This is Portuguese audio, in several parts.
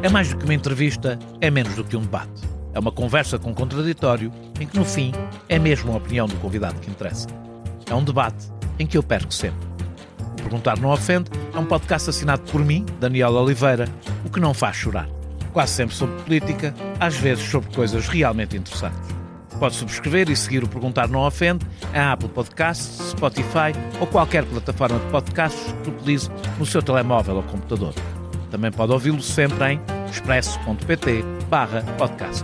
É mais do que uma entrevista, é menos do que um debate. É uma conversa com contraditório, em que no fim é mesmo a opinião do convidado que interessa. É um debate em que eu perco sempre. O Perguntar Não Ofende é um podcast assinado por mim, Daniel Oliveira, o que não faz chorar. Quase sempre sobre política, às vezes sobre coisas realmente interessantes. Pode subscrever e seguir o Perguntar Não Ofende em Apple Podcasts, Spotify ou qualquer plataforma de podcasts que utilize no seu telemóvel ou computador. Também pode ouvi-lo sempre em expresso.pt/podcasts.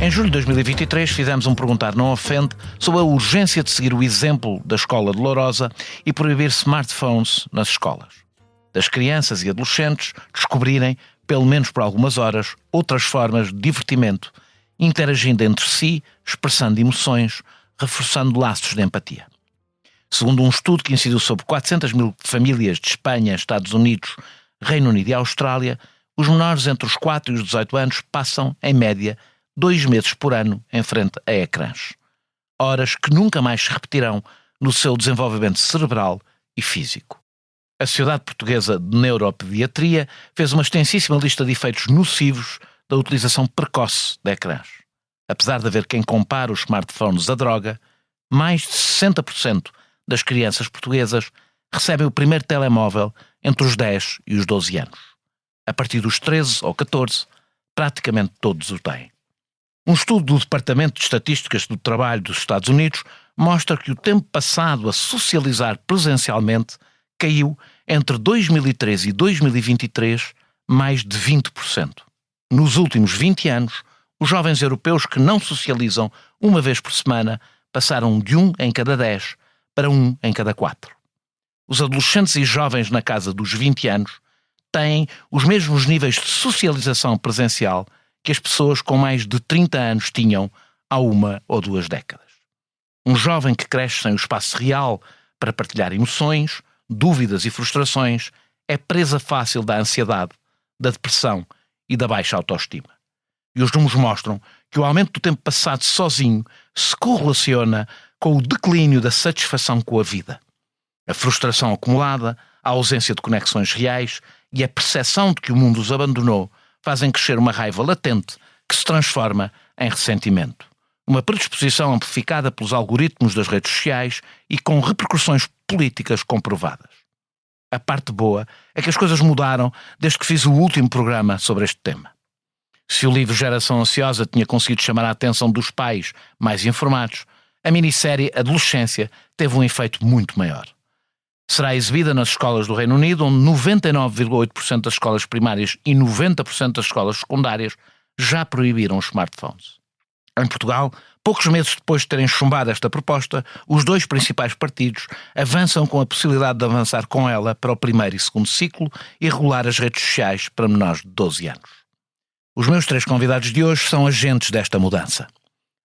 Em julho de 2023 fizemos um Perguntar Não Ofende sobre a urgência de seguir o exemplo da escola de Lourosa e proibir smartphones nas escolas. Das crianças e adolescentes descobrirem, pelo menos por algumas horas, outras formas de divertimento, interagindo entre si, expressando emoções, reforçando laços de empatia. Segundo um estudo que incidiu sobre 400 mil famílias de Espanha, Estados Unidos, Reino Unido e Austrália, os menores entre os 4 e os 18 anos passam, em média, 2 meses por ano em frente a ecrãs. Horas que nunca mais se repetirão no seu desenvolvimento cerebral e físico. A Sociedade Portuguesa de Neuropediatria fez uma extensíssima lista de efeitos nocivos da utilização precoce de ecrãs. Apesar de haver quem compare os smartphones à droga, mais de 60% das crianças portuguesas recebem o primeiro telemóvel entre os 10 e os 12 anos. A partir dos 13 ou 14, praticamente todos o têm. Um estudo do Departamento de Estatísticas do Trabalho dos Estados Unidos mostra que o tempo passado a socializar presencialmente caiu entre 2013 e 2023 mais de 20%. Nos últimos 20 anos, os jovens europeus que não socializam uma vez por semana passaram de 1 em cada 10 para 1 em cada 4. Os adolescentes e jovens na casa dos 20 anos têm os mesmos níveis de socialização presencial que as pessoas com mais de 30 anos tinham há 1 ou 2 décadas. Um jovem que cresce sem o espaço real para partilhar emoções, dúvidas e frustrações é presa fácil da ansiedade, da depressão e da baixa autoestima. E os números mostram que o aumento do tempo passado sozinho se correlaciona com o declínio da satisfação com a vida. A frustração acumulada, a ausência de conexões reais e a percepção de que o mundo os abandonou fazem crescer uma raiva latente que se transforma em ressentimento. Uma predisposição amplificada pelos algoritmos das redes sociais e com repercussões políticas comprovadas. A parte boa é que as coisas mudaram desde que fiz o último programa sobre este tema. Se o livro Geração Ansiosa tinha conseguido chamar a atenção dos pais mais informados, a minissérie Adolescência teve um efeito muito maior. Será exibida nas escolas do Reino Unido, onde 99,8% das escolas primárias e 90% das escolas secundárias já proibiram os smartphones. Em Portugal, poucos meses depois de terem chumbado esta proposta, os 2 principais partidos avançam com a possibilidade de avançar com ela para o primeiro e segundo ciclo e regular as redes sociais para menores de 12 anos. Os meus 3 convidados de hoje são agentes desta mudança.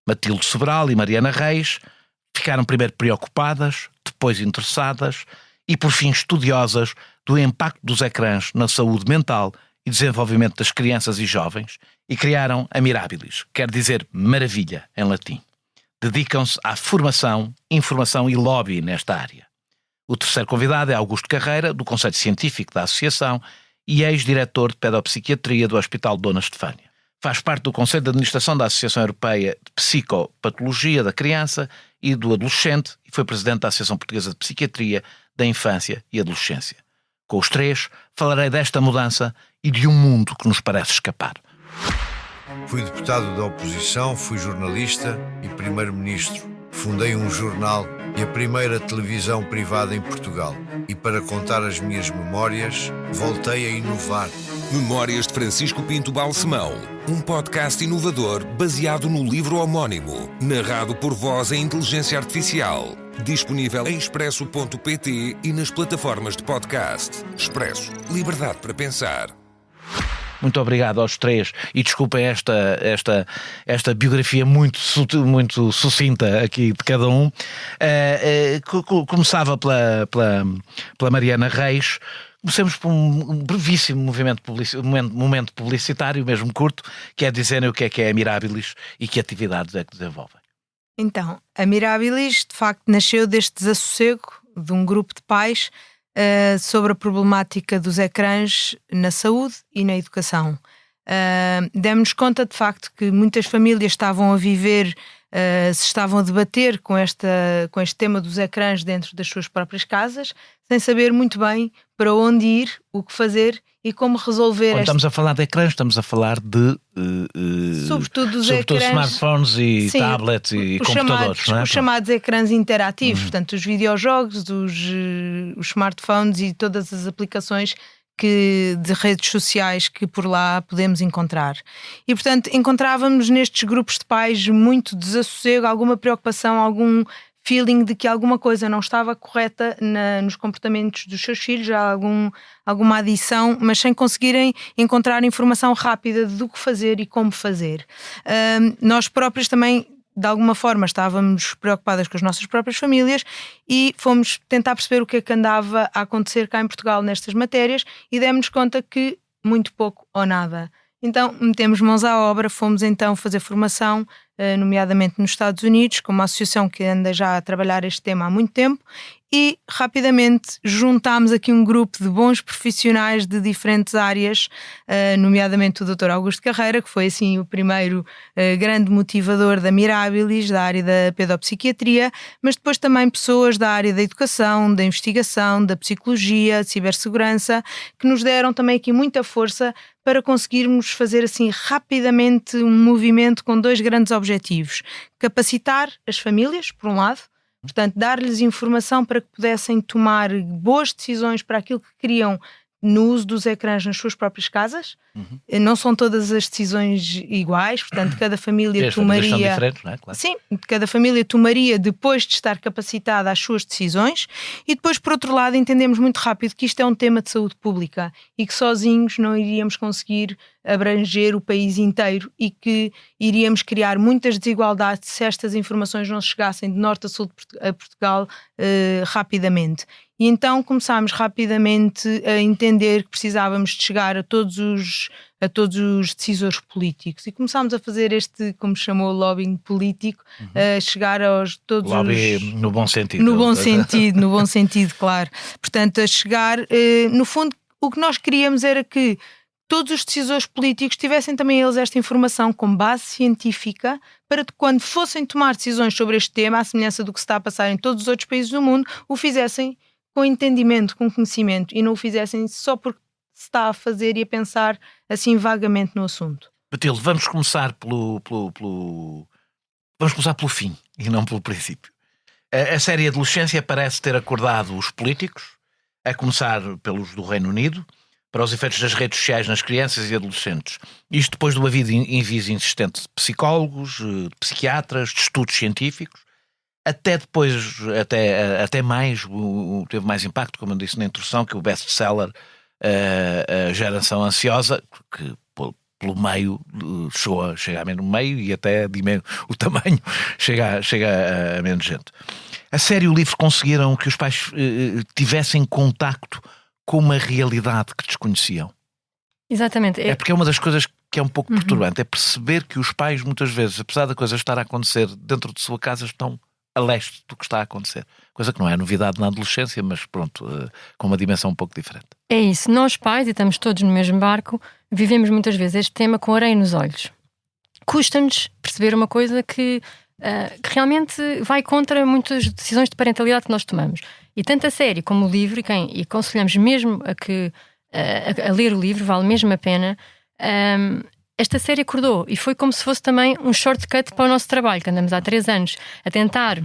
Matilde Sobral e Mariana Reis ficaram primeiro preocupadas, depois interessadas e por fim estudiosas do impacto dos ecrãs na saúde mental e desenvolvimento das crianças e jovens e criaram a Mirabilis, que quer dizer maravilha em latim. Dedicam-se à formação, informação e lobby nesta área. O terceiro convidado é Augusto Carreira, do Conselho Científico da Associação e ex-diretor de Pedopsiquiatria do Hospital Dona Estefânia. Faz parte do Conselho de Administração da Associação Europeia de Psicopatologia da Criança e do Adolescente e foi presidente da Associação Portuguesa de Psiquiatria da Infância e Adolescência. Com os 3, falarei desta mudança e de um mundo que nos parece escapar. Fui deputado da oposição, fui jornalista e primeiro-ministro. Fundei um jornal e a primeira televisão privada em Portugal. E para contar as minhas memórias, voltei a inovar. Memórias de Francisco Pinto Balsemão, um podcast inovador baseado no livro homónimo, narrado por voz em inteligência artificial. Disponível em expresso.pt e nas plataformas de podcast. Expresso. Liberdade para pensar. Muito obrigado aos 3 e desculpem esta biografia muito sucinta aqui de cada um. Começava pela Mariana Reis. Comecemos por um brevíssimo momento publicitário, mesmo curto, que é dizerem o que é a Mirabilis e que atividades é que desenvolvem. Então, a Mirabilis, de facto, nasceu deste desassossego de um grupo de pais sobre a problemática dos ecrãs na saúde e na educação. Demos-nos conta, de facto, que muitas famílias estavam a viver, se estavam a debater com este tema dos ecrãs dentro das suas próprias casas, sem saber muito bem para onde ir, o que fazer e como resolver. Quando estamos a falar de ecrãs, estamos a falar de sobretudo ecrãs, smartphones e sim, tablets e computadores, não é? Os chamados ecrãs interativos, portanto, os videojogos, os smartphones e todas as aplicações de redes sociais que por lá podemos encontrar. E, portanto, encontrávamos nestes grupos de pais muito desassossego, alguma preocupação, algum feeling de que alguma coisa não estava correta nos comportamentos dos seus filhos, alguma adição, mas sem conseguirem encontrar informação rápida do que fazer e como fazer. Nós próprios também, de alguma forma, estávamos preocupadas com as nossas próprias famílias e fomos tentar perceber o que é que andava a acontecer cá em Portugal nestas matérias e demos-nos conta que muito pouco ou nada. Então metemos mãos à obra, fomos então fazer formação, nomeadamente nos Estados Unidos, com uma associação que anda já a trabalhar este tema há muito tempo, e rapidamente juntámos aqui um grupo de bons profissionais de diferentes áreas, nomeadamente o Dr. Augusto Carreira, que foi assim o primeiro grande motivador da Mirabilis, da área da pedopsiquiatria, mas depois também pessoas da área da educação, da investigação, da psicologia, cibersegurança, que nos deram também aqui muita força para conseguirmos fazer assim rapidamente um movimento com dois grandes objetivos: capacitar as famílias, por um lado, portanto, dar-lhes informação para que pudessem tomar boas decisões para aquilo que queriam no uso dos ecrãs nas suas próprias casas. Não são todas as decisões iguais, portanto, cada família tomaria... São diferentes, não é? Claro. Sim, cada família tomaria depois de estar capacitada as suas decisões e depois, por outro lado, entendemos muito rápido que isto é um tema de saúde pública e que sozinhos não iríamos conseguir abranger o país inteiro e que iríamos criar muitas desigualdades se estas informações não chegassem de norte a sul a Portugal rapidamente. E então começámos rapidamente a entender que precisávamos de chegar a todos os decisores políticos e começámos a fazer como chamou, lobbying político, a chegar aos todos lobby os... no bom sentido. No bom sentido, claro. Portanto, a chegar... no fundo, o que nós queríamos era que todos os decisores políticos tivessem também eles esta informação com base científica para que quando fossem tomar decisões sobre este tema, à semelhança do que se está a passar em todos os outros países do mundo, o fizessem com entendimento, com conhecimento e não o fizessem só porque se está a fazer e a pensar assim vagamente no assunto. Matilde, vamos começar pelo fim e não pelo princípio. A série Adolescência parece ter acordado os políticos, a começar pelos do Reino Unido, para os efeitos das redes sociais nas crianças e adolescentes. Isto depois do aviso insistente de psicólogos, de psiquiatras, de estudos científicos. Até depois, até mais, teve mais impacto, como eu disse na introdução, que o best-seller A Geração Ansiosa, que pelo meio chega a menos meio e até o tamanho chega a menos gente. A série e o livro conseguiram que os pais tivessem contacto com uma realidade que desconheciam. Exatamente. É porque é uma das coisas que é um pouco perturbante, é perceber que os pais muitas vezes, apesar da coisa estar a acontecer dentro de sua casa, estão a leste do que está a acontecer. Coisa que não é novidade na adolescência, mas pronto, com uma dimensão um pouco diferente. É isso. Nós pais, e estamos todos no mesmo barco, vivemos muitas vezes este tema com areia nos olhos. Custa-nos perceber uma coisa que realmente vai contra muitas decisões de parentalidade que nós tomamos. E tanto a série como o livro, e aconselhamos mesmo a ler o livro, vale mesmo a pena. Esta série acordou e foi como se fosse também um shortcut para o nosso trabalho, que andamos há 3 anos a tentar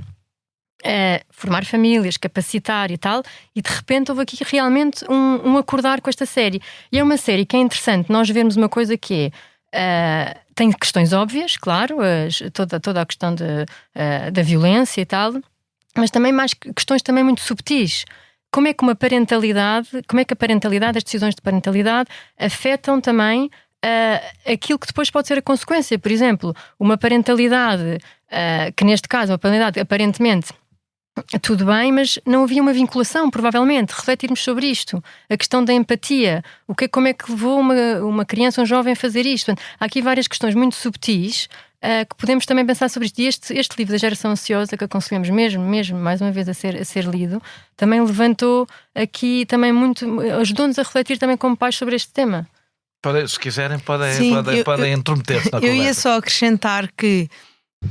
formar famílias, capacitar e tal, e de repente houve aqui realmente um acordar com esta série. E é uma série que é interessante nós vermos uma coisa que tem questões óbvias, claro, toda a questão da violência e tal, mas também mais questões também muito subtis. Como é que a parentalidade, as decisões de parentalidade afetam também aquilo que depois pode ser a consequência. Por exemplo, uma parentalidade que neste caso, uma parentalidade aparentemente tudo bem, mas não havia uma vinculação, provavelmente. Refletirmos sobre isto, a questão da empatia, como é que levou uma criança, um jovem a fazer isto. Portanto, há aqui várias questões muito subtis que podemos também pensar sobre isto. E este livro da Geração Ansiosa, que aconselhamos mesmo, mais uma vez a ser lido, também levantou aqui também muito, ajudou-nos a refletir também como pais sobre este tema. Se quiserem, podem intrometer-se na conversa. Eu ia só acrescentar que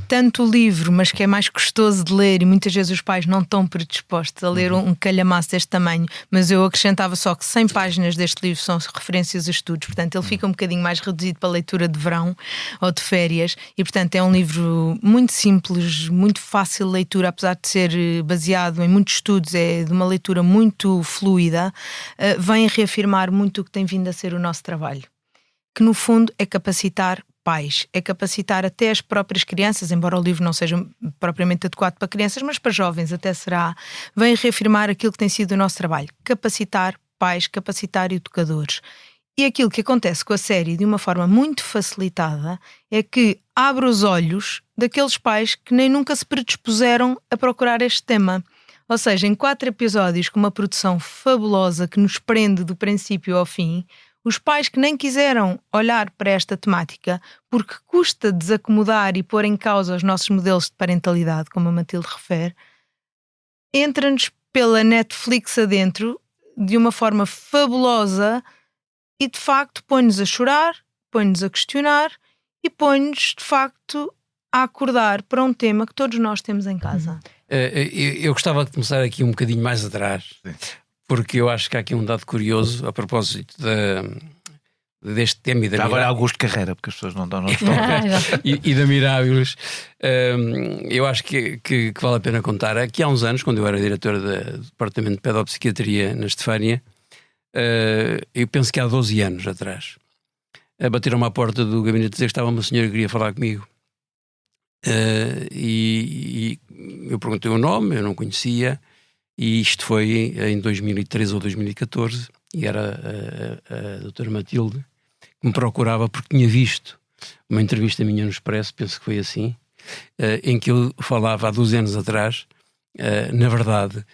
tanto o livro, mas que é mais custoso de ler, e muitas vezes os pais não estão predispostos a ler um calhamaço deste tamanho, mas eu acrescentava só que 100 páginas deste livro são referências a estudos, portanto ele fica um bocadinho mais reduzido para leitura de verão ou de férias, e portanto é um livro muito simples, muito fácil de leitura, apesar de ser baseado em muitos estudos, é de uma leitura muito fluida, vem reafirmar muito o que tem vindo a ser o nosso trabalho, que no fundo é capacitar pais, é capacitar até as próprias crianças, embora o livro não seja propriamente adequado para crianças, mas para jovens até será, vem reafirmar aquilo que tem sido o nosso trabalho, capacitar pais, capacitar educadores. E aquilo que acontece com a série de uma forma muito facilitada é que abre os olhos daqueles pais que nem nunca se predispuseram a procurar este tema. Ou seja, em 4 episódios com uma produção fabulosa que nos prende do princípio ao fim, os pais que nem quiseram olhar para esta temática porque custa desacomodar e pôr em causa os nossos modelos de parentalidade, como a Matilde refere, entra-nos pela Netflix adentro de uma forma fabulosa e de facto põe-nos a chorar, põe-nos a questionar e põe-nos de facto a acordar para um tema que todos nós temos em casa. Eu gostava de começar aqui um bocadinho mais atrás. Sim. Porque eu acho que há aqui um dado curioso a propósito deste tema e da agora é Augusto Carreira, porque as pessoas não estão e da Mirabilis. Eu acho que vale a pena contar. Aqui há uns anos, quando eu era diretor do Departamento de Pedopsiquiatria na Estefânia, eu penso que há 12 anos atrás, bateram-me à porta do gabinete a dizer que estava uma senhora que queria falar comigo. E eu perguntei o nome, eu não conhecia. E isto foi em 2013 ou 2014, e era a doutora Matilde que me procurava porque tinha visto uma entrevista minha no Expresso, penso que foi assim, em que eu falava há 12 anos atrás, na verdade,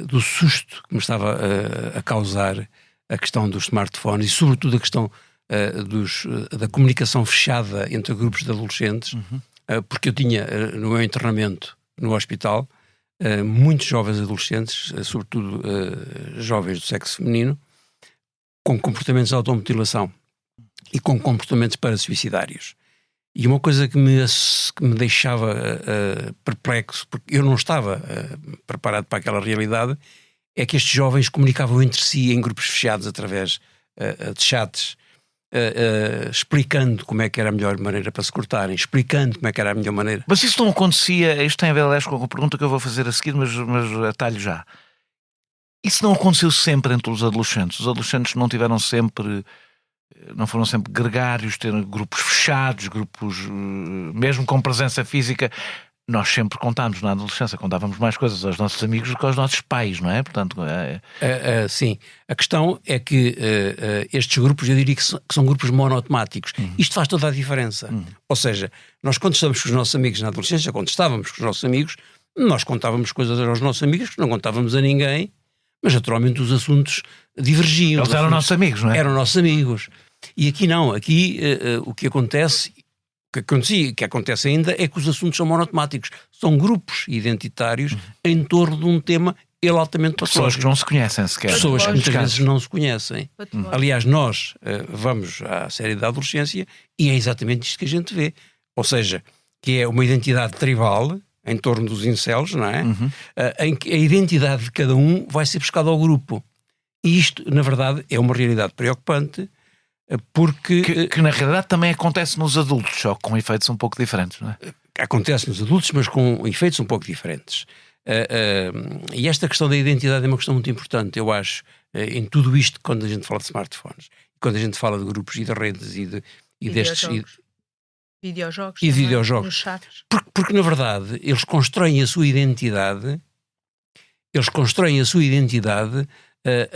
do susto que me estava a causar a questão dos smartphones e sobretudo a questão da comunicação fechada entre grupos de adolescentes, porque eu tinha no meu internamento no hospital muitos jovens adolescentes, sobretudo jovens do sexo feminino, com comportamentos de automutilação e com comportamentos parasuicidários. E uma coisa que me deixava perplexo, porque eu não estava preparado para aquela realidade, é que estes jovens comunicavam entre si em grupos fechados através de chats, explicando como é que era a melhor maneira para se cortarem, explicando como é que era a melhor maneira. Mas isso não acontecia, isto tem a ver, aliás, com a pergunta que eu vou fazer a seguir, mas atalho já. Isso não aconteceu sempre entre os adolescentes. Os adolescentes não foram sempre gregários, ter grupos fechados, grupos mesmo com presença física. Nós sempre contámos na adolescência, contávamos mais coisas aos nossos amigos do que aos nossos pais, não é? Portanto, sim. A questão é que estes grupos, eu diria que são grupos monotemáticos. Isto faz toda a diferença. Ou seja, nós quando estamos com os nossos amigos na adolescência, quando estávamos com os nossos amigos, nós contávamos coisas aos nossos amigos que não contávamos a ninguém, mas naturalmente os assuntos divergiam. Eles eram nossos amigos, não é? Eram nossos amigos. E aqui não. Aqui o que acontece... O que acontece ainda é que os assuntos são monotemáticos. São grupos identitários em torno de um tema altamente patológico. Pessoas que não se conhecem sequer. Pessoas que muitas vezes não se conhecem. Aliás, nós vamos à série da adolescência e é exatamente isto que a gente vê. Ou seja, que é uma identidade tribal em torno dos incels, não é? Em que a identidade de cada um vai ser buscada ao grupo. E isto, na verdade, é uma realidade preocupante. Porque que na realidade também acontece nos adultos, só com efeitos um pouco diferentes, não é? Acontece nos adultos, mas com efeitos um pouco diferentes. E esta questão da identidade é uma questão muito importante, eu acho, em tudo isto, quando a gente fala de smartphones, quando a gente fala de grupos e de redes e destes... Videojogos. E videojogos. Porque, na verdade, eles constroem a sua identidade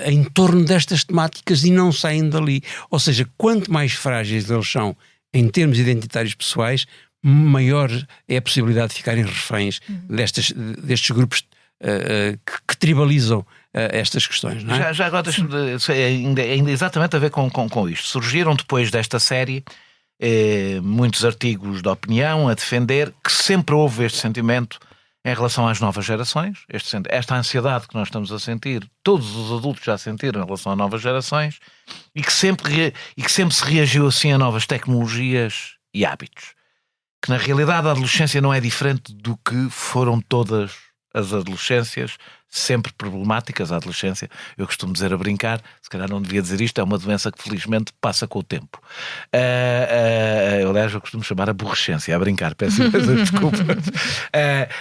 em torno destas temáticas e não saem dali. Ou seja, quanto mais frágeis eles são em termos identitários pessoais, maior é a possibilidade de ficarem reféns destes grupos que tribalizam estas questões, não é? Já agora, ainda exatamente a ver com isto. Surgiram depois desta série muitos artigos de opinião a defender que sempre houve este sentimento em relação às novas gerações, esta ansiedade que nós estamos a sentir, todos os adultos já sentiram em relação a novas gerações, e que sempre se reagiu assim a novas tecnologias e hábitos. Que na realidade a adolescência não é diferente do que foram todas as adolescências, sempre problemáticas. A adolescência, eu costumo dizer a brincar, se calhar não devia dizer isto, é uma doença que felizmente passa com o tempo. Aliás, eu costumo chamar aborrecência, a brincar, peço imensa desculpa.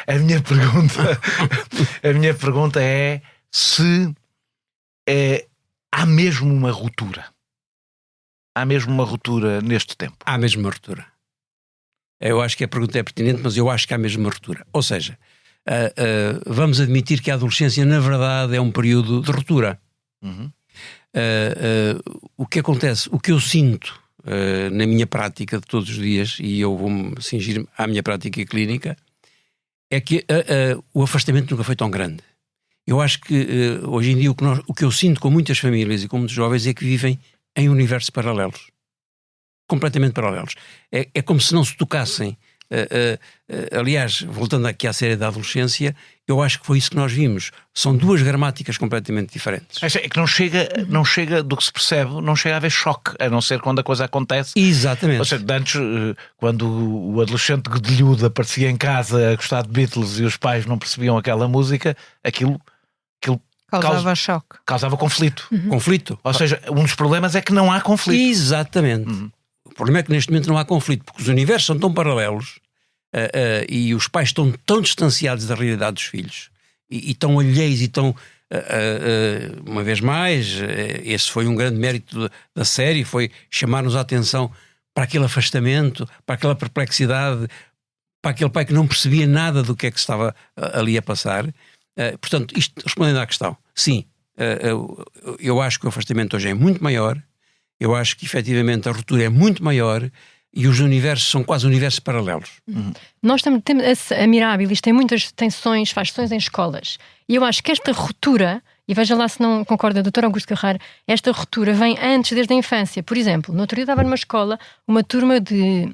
A minha pergunta é se há mesmo uma ruptura. Há mesmo uma ruptura neste tempo. Há mesmo uma ruptura. Eu acho que a pergunta é pertinente, mas eu acho que há mesmo uma ruptura. Ou seja, vamos admitir que a adolescência, na verdade, é um período de ruptura. Uhum. O que acontece, o que eu sinto na minha prática de todos os dias, e eu vou-me cingir à minha prática clínica, é que o afastamento nunca foi tão grande. Eu acho que hoje em dia o que eu sinto com muitas famílias e com muitos jovens é que vivem em universos paralelos. Completamente paralelos. É como se não se tocassem. Aliás, voltando aqui à série da adolescência, eu acho que foi isso que nós vimos. São duas gramáticas completamente diferentes. É que não chega do que se percebe, não chega a haver choque, a não ser quando a coisa acontece. Exatamente. Ou seja, antes, quando o adolescente godilhudo aparecia em casa a gostar de Beatles e os pais não percebiam aquela música, aquilo choque. Causava conflito. Conflito. Ou seja, um dos problemas é que não há conflito. Exatamente. O problema é que neste momento não há conflito, porque os universos são tão paralelos e os pais estão tão distanciados da realidade dos filhos e tão alheios e tão... uma vez mais, esse foi um grande mérito da série, foi chamar-nos a atenção para aquele afastamento, para aquela perplexidade, para aquele pai que não percebia nada do que é que estava ali a passar. Portanto, isto respondendo à questão, sim, eu acho que o afastamento hoje é muito maior. Eu acho que efetivamente a ruptura é muito maior e os universos são quase universos paralelos. Nós temos a Mirabilis tem muitas sessões, faz sessões em escolas, e eu acho que esta ruptura, e veja lá se não concorda, Dr. Augusto Carrara, esta ruptura vem antes, desde a infância. Por exemplo, no outro dia estava numa escola, uma turma de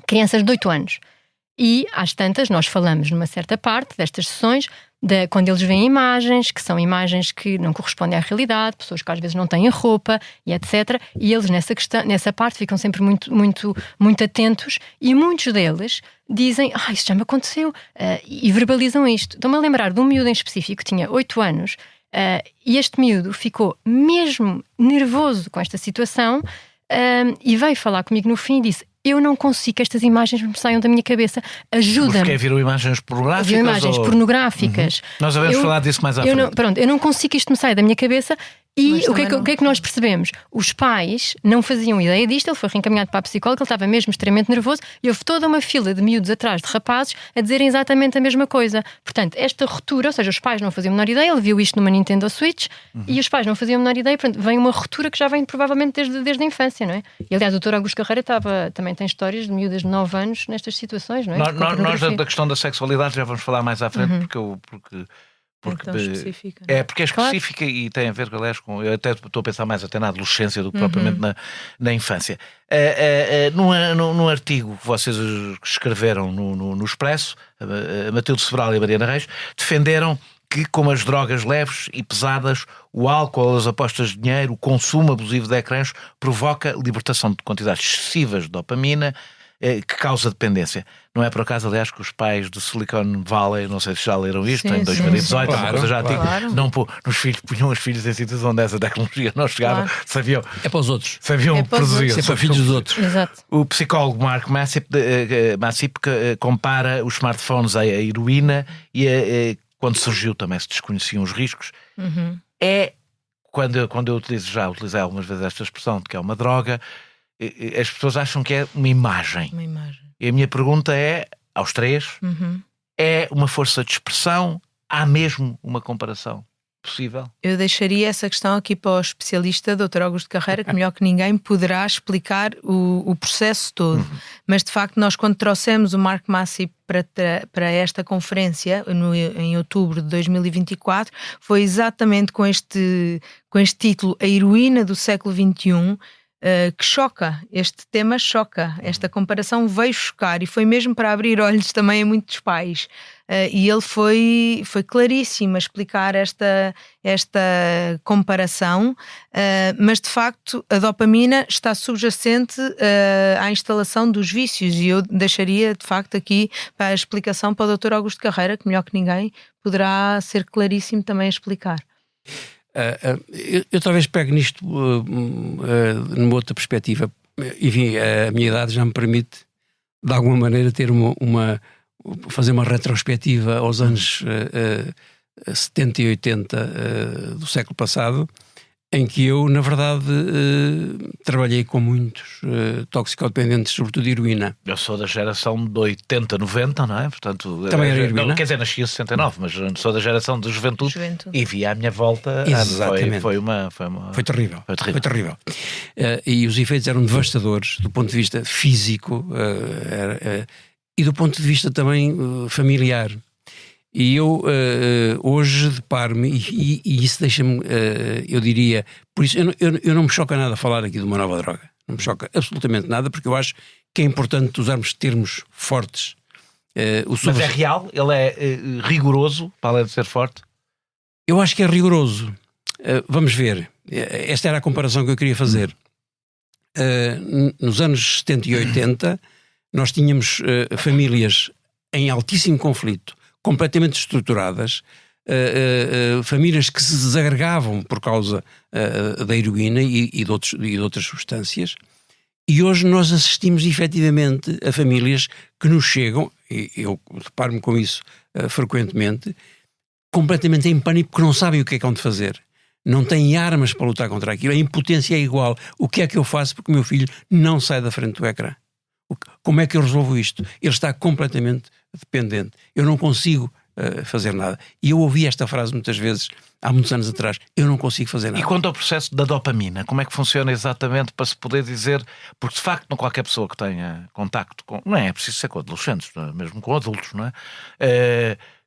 crianças de 8 anos, e às tantas nós falamos numa certa parte destas sessões quando eles veem imagens, que são imagens que não correspondem à realidade, pessoas que às vezes não têm roupa e etc. E eles nessa parte ficam sempre muito atentos, e muitos deles dizem, isso já me aconteceu, e verbalizam isto. Estou-me a lembrar de um miúdo em específico que tinha 8 anos, e este miúdo ficou mesmo nervoso com esta situação, e veio falar comigo no fim e disse: eu não consigo que estas imagens me saiam da minha cabeça, ajuda-me. Porque viram imagens pornográficas? Viram imagens pornográficas. Nós devemos falar disso mais à frente. Eu não consigo que isto me saia da minha cabeça. E o que é que nós percebemos? Os pais não faziam ideia disto, ele foi reencaminhado para a psicóloga, ele estava mesmo extremamente nervoso, e houve toda uma fila de miúdos atrás de rapazes a dizerem exatamente a mesma coisa. Portanto, esta ruptura, ou seja, os pais não faziam a menor ideia, ele viu isto numa Nintendo Switch, e os pais não faziam a menor ideia, portanto, vem uma ruptura que já vem provavelmente desde a infância, não é? E aliás, o Dr. Augusto Carrara também tem histórias de miúdas de 9 anos nestas situações, não é? Nós da questão da sexualidade já vamos falar mais à frente, porque é específica. Porque é específica, claro. E tem a ver, aliás, com... Eu até estou a pensar mais até na adolescência do que propriamente na infância. Num artigo que vocês escreveram no Expresso, a Matilde Sobral e a Mariana Reis defenderam que, como as drogas leves e pesadas, o álcool, as apostas de dinheiro, o consumo abusivo de ecrãs provoca libertação de quantidades excessivas de dopamina, que causa dependência. Não é por acaso, aliás, que os pais do Silicon Valley, não sei se já leram isto, em 2018, uma coisa já antiga, não punham os filhos em sítios onde essa tecnologia não chegava, sabiam. É para os outros. Sabiam produzir. É para filhos dos outros. Exato. O psicólogo Mark Massip compara os smartphones à heroína, e quando surgiu também se desconheciam os riscos. Quando eu já utilizei algumas vezes esta expressão de que é uma droga, as pessoas acham que é uma imagem. E a minha pergunta é, aos três, é uma força de expressão? Há mesmo uma comparação possível? Eu deixaria essa questão aqui para o especialista Dr. Augusto Carrara, que melhor que ninguém poderá explicar o processo todo. Mas de facto nós, quando trouxemos o Mark Massey para esta conferência em outubro de 2024, foi exatamente com este título, A Heroína do Século XXI. que choca. Este tema choca. Esta comparação veio chocar e foi mesmo para abrir olhos também a muitos pais. E ele foi claríssimo a explicar esta comparação, mas de facto a dopamina está subjacente à instalação dos vícios, e eu deixaria de facto aqui para a explicação para o Dr. Augusto Carreira, que melhor que ninguém poderá ser claríssimo também a explicar. Eu talvez pegue nisto numa outra perspectiva. Enfim, a minha idade já me permite de alguma maneira ter fazer uma retrospectiva aos anos 70 e 80 do século passado, em que eu, na verdade, trabalhei com muitos toxicodependentes, sobretudo de heroína. Eu sou da geração de 80, 90, não é? Portanto, também era heroína? Quer dizer, nasci em 69, mas sou da geração de juventude. E vi à minha volta. Exatamente. Foi terrível. Foi terrível. E os efeitos eram devastadores do ponto de vista físico e do ponto de vista também familiar. E eu hoje deparo-me, e isso deixa-me, eu diria, por isso eu não me choca nada falar aqui de uma nova droga. Não me choca absolutamente nada, porque eu acho que é importante usarmos termos fortes. Mas é real? Ele é rigoroso, para além de ser forte? Eu acho que é rigoroso. Vamos ver. Esta era a comparação que eu queria fazer. Nos anos 70 e 80, nós tínhamos famílias em altíssimo conflito, completamente estruturadas, famílias que se desagregavam por causa da heroína e de outras substâncias, e hoje nós assistimos efetivamente a famílias que nos chegam, e eu deparo-me com isso frequentemente, completamente em pânico, porque não sabem o que é que hão de fazer. Não têm armas para lutar contra aquilo, a impotência é igual. O que é que eu faço porque o meu filho não sai da frente do ecrã? Como é que eu resolvo isto? Ele está completamente dependente. Eu não consigo fazer nada. E eu ouvi esta frase muitas vezes, há muitos anos atrás, eu não consigo fazer nada. E quanto ao processo da dopamina, como é que funciona exatamente para se poder dizer, porque de facto não qualquer pessoa que tenha contacto com, não é preciso ser com adolescentes, mesmo com adultos, não é?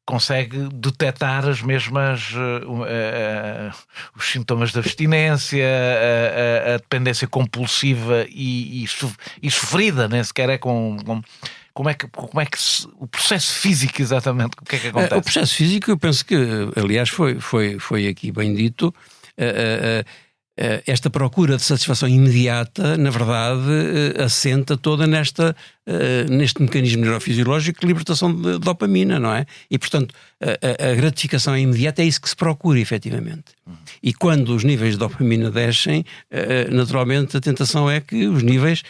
Consegue detectar as mesmas os sintomas de abstinência, a dependência compulsiva e sofrida, nem sequer é como é que o processo físico exatamente, o que é que acontece? O processo físico, eu penso que, aliás, foi aqui bem dito, esta procura de satisfação imediata, na verdade, assenta toda neste mecanismo neurofisiológico de libertação de dopamina, não é? E, portanto, a gratificação imediata é isso que se procura, efetivamente. E quando os níveis de dopamina descem, naturalmente a tentação é que os níveis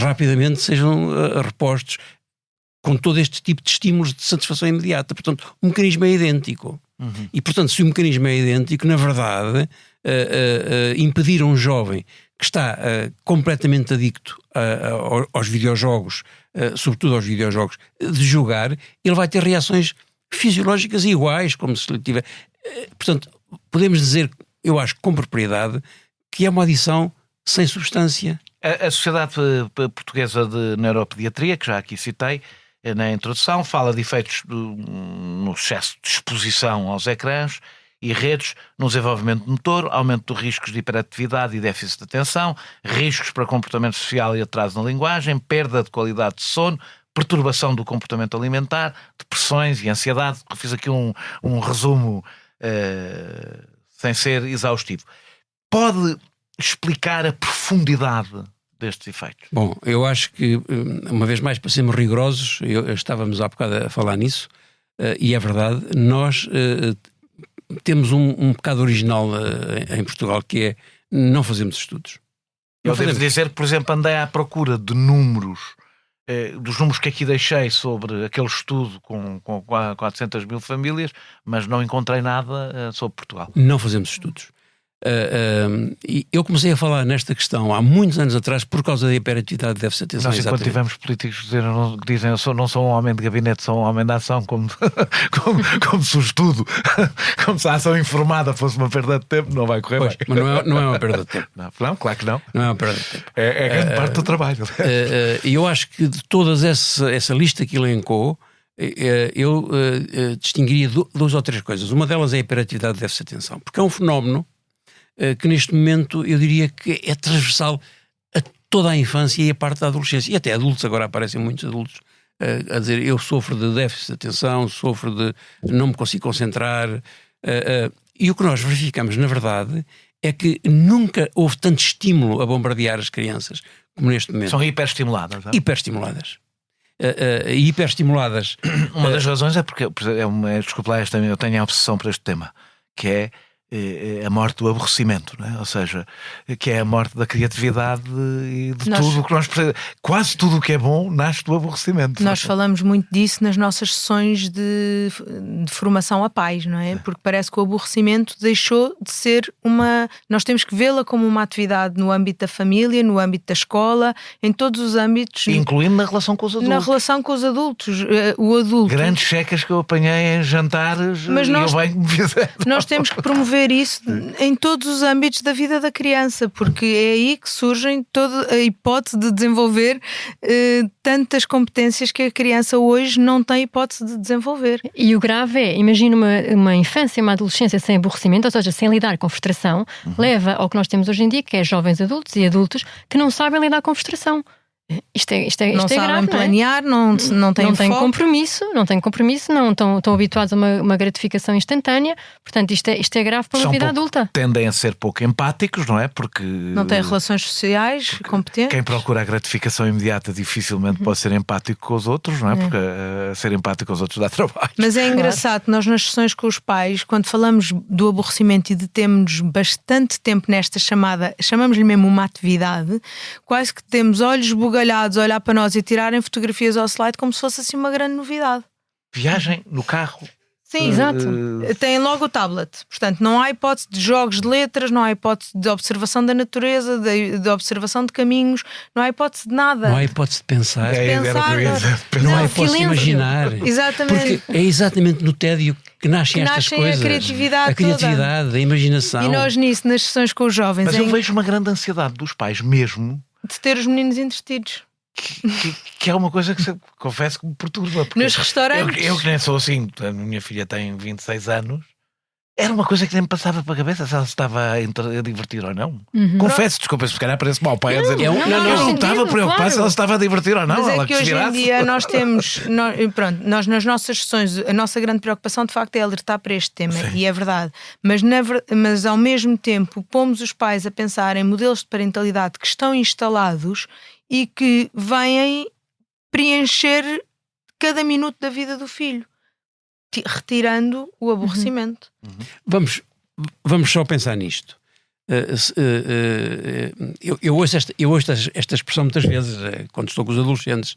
rapidamente sejam repostos com todo este tipo de estímulos de satisfação imediata. Portanto, o mecanismo é idêntico. E, portanto, se o mecanismo é idêntico, na verdade, impedir a um jovem que está completamente adicto aos videojogos, sobretudo aos videojogos, de jogar, ele vai ter reações fisiológicas iguais, como se ele tiver... Portanto, podemos dizer, eu acho com propriedade, que é uma adição sem substância. A Sociedade Portuguesa de Neuropediatria, que já aqui citei na introdução, fala de efeitos no excesso de exposição aos ecrãs e redes no desenvolvimento motor, aumento de riscos de hiperatividade e déficit de atenção, riscos para comportamento social e atraso na linguagem, perda de qualidade de sono, perturbação do comportamento alimentar, depressões e ansiedade. Eu fiz aqui um resumo sem ser exaustivo. Pode explicar a profundidade destes efeitos? Bom, eu acho que, uma vez mais, para sermos rigorosos, estávamos há bocado a falar nisso, e é verdade, nós temos um pecado original em Portugal, que é não fazemos estudos. Eu devo dizer que, por exemplo, andei à procura de números, dos números que aqui deixei sobre aquele estudo com 400 mil famílias, mas não encontrei nada sobre Portugal. Não fazemos estudos. E eu comecei a falar nesta questão há muitos anos atrás por causa da hiperatividade, deve-se atenção. Nós, enquanto tivemos políticos que dizem eu não sou um homem de gabinete, sou um homem de ação, como se o estudo, como se a ação informada fosse uma perda de tempo, não vai correr bem. Mas não é uma perda de tempo. Não, claro que não. Não é uma perda de tempo. É grande parte do trabalho. E eu acho que de todas essa lista que elencou, eu distinguiria duas ou três coisas. Uma delas é a hiperatividade de déficit de atenção, porque é um fenómeno que neste momento eu diria que é transversal toda a infância e a parte da adolescência. E até adultos, agora aparecem muitos adultos a dizer eu sofro de déficit de atenção, sofro de não me consigo concentrar. E o que nós verificamos, na verdade, é que nunca houve tanto estímulo a bombardear as crianças como neste momento. São hiperestimuladas. Não é? Hiperestimuladas. Hiperestimuladas. Uma das razões é porque, desculpa lá, eu tenho a obsessão por este tema, que é a morte do aborrecimento, não é? Ou seja, que é a morte da criatividade e de tudo o que nós precisamos. Quase tudo o que é bom nasce do aborrecimento. Nós falamos muito disso nas nossas sessões de formação a pais, não é? Porque parece que o aborrecimento deixou de ser nós temos que vê-la como uma atividade no âmbito da família, no âmbito da escola, em todos os âmbitos. Incluindo na relação com os adultos. Na relação com os adultos. O adulto. Grandes checas que eu apanhei em jantares mas nós, e eu bem que me fizeram. Nós temos que promover isso em todos os âmbitos da vida da criança, porque é aí que surgem toda a hipótese de desenvolver tantas competências que a criança hoje não tem hipótese de desenvolver. E o grave é, imagina uma infância, uma adolescência sem aborrecimento, ou seja, sem lidar com frustração, leva ao que nós temos hoje em dia, que é jovens adultos e adultos que não sabem lidar com frustração. Isto é não sabem grave, planear, não têm compromisso, não estão habituados a uma gratificação instantânea. Portanto, isto é grave para uma vida adulta. Tendem a ser pouco empáticos, não é? Porque não têm relações sociais competentes. Quem procura a gratificação imediata dificilmente pode ser empático com os outros, não é? Porque ser empático com os outros dá trabalho. Mas é engraçado que nós nas sessões com os pais, quando falamos do aborrecimento e detemos bastante tempo nesta chamamos-lhe mesmo uma atividade, quase que temos olhos bugalhados a olhar para nós e tirarem fotografias ao slide como se fosse assim uma grande novidade. Viagem no carro. Sim, exato. Tem logo o tablet. Portanto, não há hipótese de jogos de letras, não há hipótese de observação da natureza, de observação de caminhos, não há hipótese de nada. Não há hipótese de pensar. Não há hipótese de imaginar. Exatamente. Porque é exatamente no tédio que nascem estas coisas. A criatividade, a imaginação. E nós nisso, nas sessões com os jovens. Mas eu vejo uma grande ansiedade dos pais mesmo de ter os meninos entretidos. Que é uma coisa que confesso que me perturba. Nos restaurantes. Eu que nem sou assim, a minha filha tem 26 anos, era uma coisa que nem me passava para a cabeça se ela se estava a divertir ou não. Confesso, desculpa, se calhar parece mau pai a dizer. Eu não estava preocupado se ela se estava a divertir ou não. Mas ela é que hoje em dia nós temos, nós nas nossas sessões, a nossa grande preocupação de facto é alertar para este tema. Sim. E é verdade. Mas ao mesmo tempo pomos os pais a pensar em modelos de parentalidade que estão instalados e que vêm preencher cada minuto da vida do filho, retirando o aborrecimento. Vamos só pensar nisto. Eu ouço esta expressão muitas vezes quando estou com os adolescentes.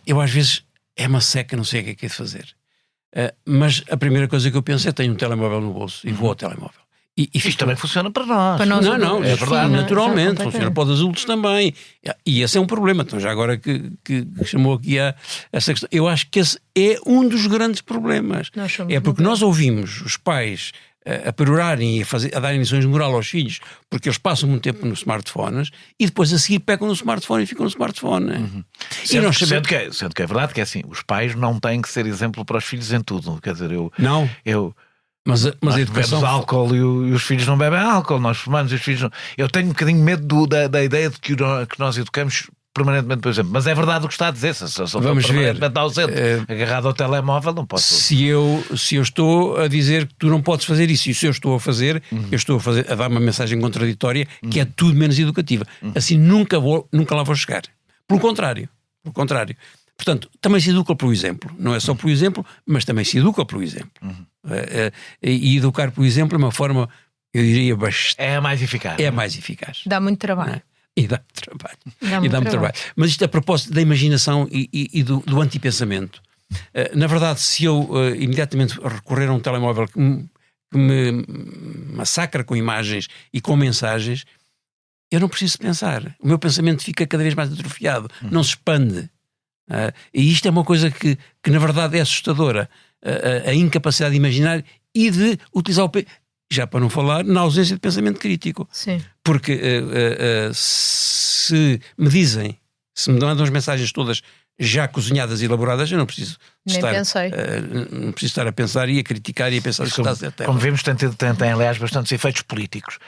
Eu às vezes é uma seca, não sei o que é que é de fazer. Mas a primeira coisa que eu penso é tenho um telemóvel no bolso e vou ao telemóvel. Isto também funciona para nós. Não, é verdade, naturalmente. Funciona para os adultos também. E esse é um problema. Então, já agora que chamou aqui essa questão, eu acho que esse é um dos grandes problemas. É porque nós ouvimos os pais a perorarem e a darem lições de moral aos filhos porque eles passam muito tempo nos smartphones e depois a seguir pegam no smartphone e ficam no smartphone. Sendo que é verdade que é assim, os pais não têm que ser exemplo para os filhos em tudo. Quer dizer, Mas a educação... Nós bebemos álcool e os filhos não bebem álcool, nós fumamos e os filhos não... Eu tenho um bocadinho medo da ideia de que nós educamos permanentemente, por exemplo. Mas é verdade o que está a dizer. Se eu vamos permanentemente ausente, agarrado ao telemóvel, não posso... Se eu estou a dizer que tu não podes fazer isso, e se eu estou a fazer, eu estou a dar uma mensagem contraditória que é tudo menos educativa. Assim nunca lá vou chegar. Pelo contrário. Portanto, também se educa pelo exemplo. Não é só pelo exemplo, mas também se educa pelo exemplo. E educar pelo exemplo é uma forma, eu diria, bastante... É a mais eficaz. É a mais eficaz. Dá muito trabalho. E dá muito trabalho. Mas isto a propósito da imaginação e do antipensamento. Na verdade, se eu imediatamente recorrer a um telemóvel que me massacra com imagens e com mensagens, eu não preciso pensar. O meu pensamento fica cada vez mais atrofiado. Não se expande. E isto é uma coisa que na verdade é assustadora, a incapacidade de imaginar e de utilizar já para não falar na ausência de pensamento crítico. Sim. Porque se me mandam as mensagens todas já cozinhadas e elaboradas, eu não preciso Nem pensei. Não preciso estar a pensar e a criticar e a pensar se está certo. Como vimos, tem aliás bastantes efeitos políticos.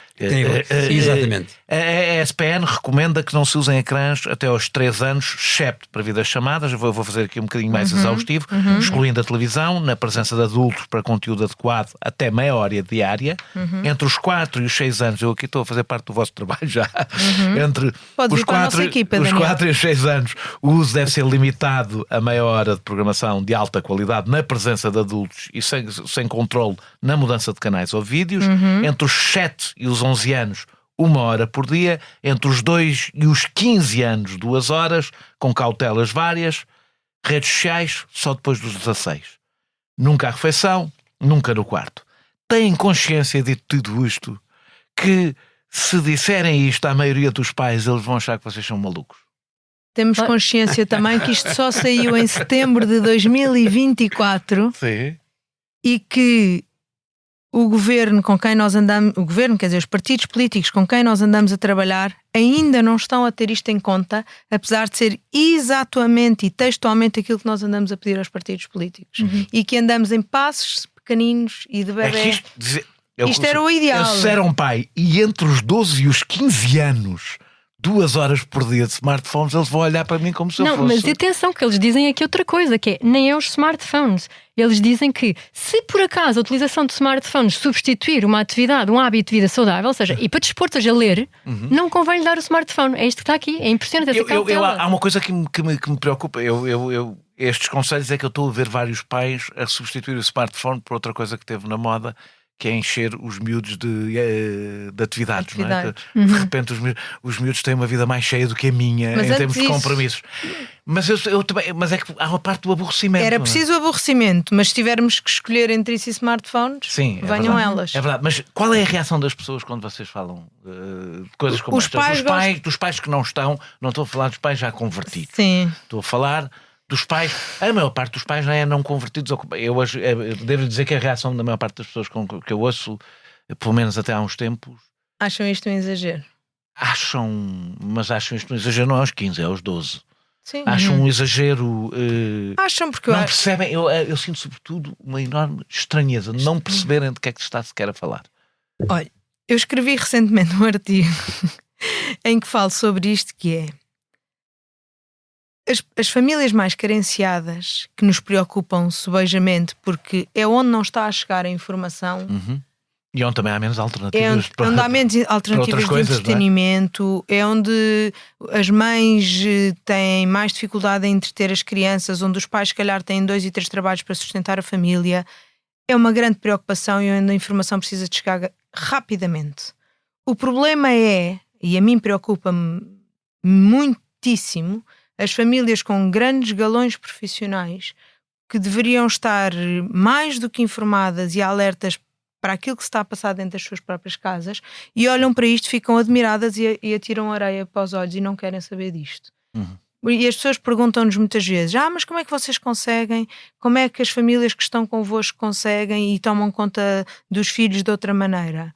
Exatamente. A SPN recomenda que não se usem ecrãs até aos 3 anos, excepto para videochamadas. Eu vou fazer aqui um bocadinho mais exaustivo, excluindo a televisão, na presença de adultos para conteúdo adequado até meia hora diária. Entre os 4 e os 6 anos, eu aqui estou a fazer parte do vosso trabalho já. Entre os 4 e os 6 anos, o uso deve ser limitado a meia hora de programação de alta qualidade na presença de adultos e sem controle na mudança de canais ou vídeos. Entre os 7 e os 11 anos, 1 hora por dia. Entre os 2 e os 15 anos, 2 horas, com cautelas várias. Redes sociais, só depois dos 16. Nunca à refeição, nunca no quarto. Têm consciência de tudo isto? Que se disserem isto à maioria dos pais, eles vão achar que vocês são malucos. Temos consciência também que isto só saiu em setembro de 2024. Sim. E que o governo com quem nós andamos, o governo, quer dizer, os partidos políticos com quem nós andamos a trabalhar, ainda não estão a ter isto em conta, apesar de ser exatamente e textualmente aquilo que nós andamos a pedir aos partidos políticos. E que andamos em passos pequeninos e de bebê. Isto era o ideal. Eu ser um pai e entre os 12 e os 15 anos, 2 horas por dia de smartphones, eles vão olhar para mim como se eu fosse. Não, mas atenção, que eles dizem aqui outra coisa, que é, nem é os smartphones. Eles dizem que, se por acaso a utilização de smartphones substituir uma atividade, um hábito de vida saudável, ou seja, e para dispor, seja ler, não convém lhe dar o smartphone. É isto que está aqui, é impressionante. Há uma coisa que me preocupa. Estes conselhos é que eu estou a ver vários pais a substituir o smartphone por outra coisa que teve na moda, que é encher os miúdos de atividades. Não é? De repente os miúdos têm uma vida mais cheia do que a minha, em termos de compromissos. Mas é que há uma parte do aborrecimento. Era preciso o aborrecimento, mas se tivermos que escolher entre isso e smartphones, sim, venham elas. É verdade, mas qual é a reação das pessoas quando vocês falam de coisas como estas? Dos pais que não estou a falar dos pais já convertidos. Sim. Estou a falar dos pais. A maior parte dos pais já é não convertidos. Eu devo dizer que a reação da maior parte das pessoas que eu ouço, pelo menos até há uns tempos, acham isto um exagero. Acham isto um exagero não é aos 15, é aos 12. Sim. Acham um exagero. Acham porque não percebem. Eu sinto sobretudo uma enorme estranheza de não perceberem de que é que se está sequer a falar. Olha, eu escrevi recentemente um artigo em que falo sobre isto, que é as famílias mais carenciadas, que nos preocupam subejamente porque é onde não está a chegar a informação. E onde também há menos alternativas. Onde há menos alternativas de entretenimento, é onde as mães têm mais dificuldade em entreter as crianças, onde os pais, se calhar, têm 2 e 3 trabalhos para sustentar a família. É uma grande preocupação e onde a informação precisa de chegar rapidamente. O problema é, e a mim preocupa-me muitíssimo, as famílias com grandes galões profissionais que deveriam estar mais do que informadas e alertas para aquilo que se está a passar dentro das suas próprias casas e olham para isto, ficam admiradas e atiram areia para os olhos e não querem saber disto. E as pessoas perguntam-nos muitas vezes: mas como é que vocês conseguem? Como é que as famílias que estão convosco conseguem e tomam conta dos filhos de outra maneira?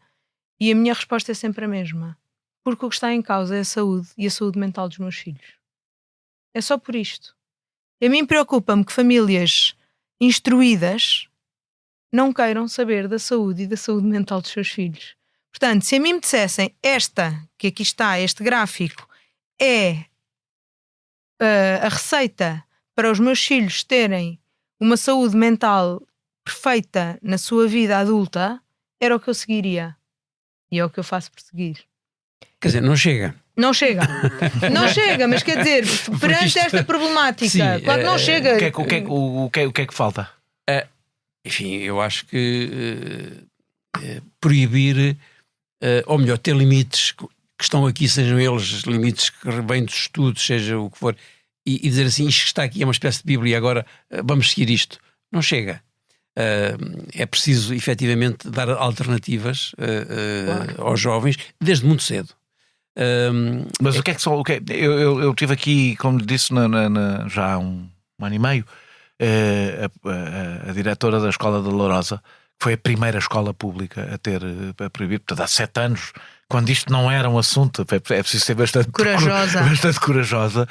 E a minha resposta é sempre a mesma: porque o que está em causa é a saúde e a saúde mental dos meus filhos. É só por isto. E a mim preocupa-me que famílias instruídas não queiram saber da saúde e da saúde mental dos seus filhos. Portanto, se a mim me dissessem que aqui está, este gráfico, é a receita para os meus filhos terem uma saúde mental perfeita na sua vida adulta, era o que eu seguiria. E é o que eu faço por seguir. Quer dizer, não chega. Não chega. Não chega, mas quer dizer, perante esta problemática, sim, claro que não chega. O que é que falta? Enfim, eu acho que proibir, ou melhor, ter limites que estão aqui, sejam eles limites que vêm dos estudos, seja o que for, e dizer assim, isto que está aqui é uma espécie de Bíblia, agora vamos seguir isto. Não chega. É preciso, efetivamente, dar alternativas claro, aos jovens, desde muito cedo. Mas o que é que só... Eu tive aqui, como lhe disse, já há um ano e meio, a diretora da Escola da Lourosa, foi a primeira escola pública a ter a proibir, portanto, há 7 anos, quando isto não era um assunto, é preciso ser bastante corajosa.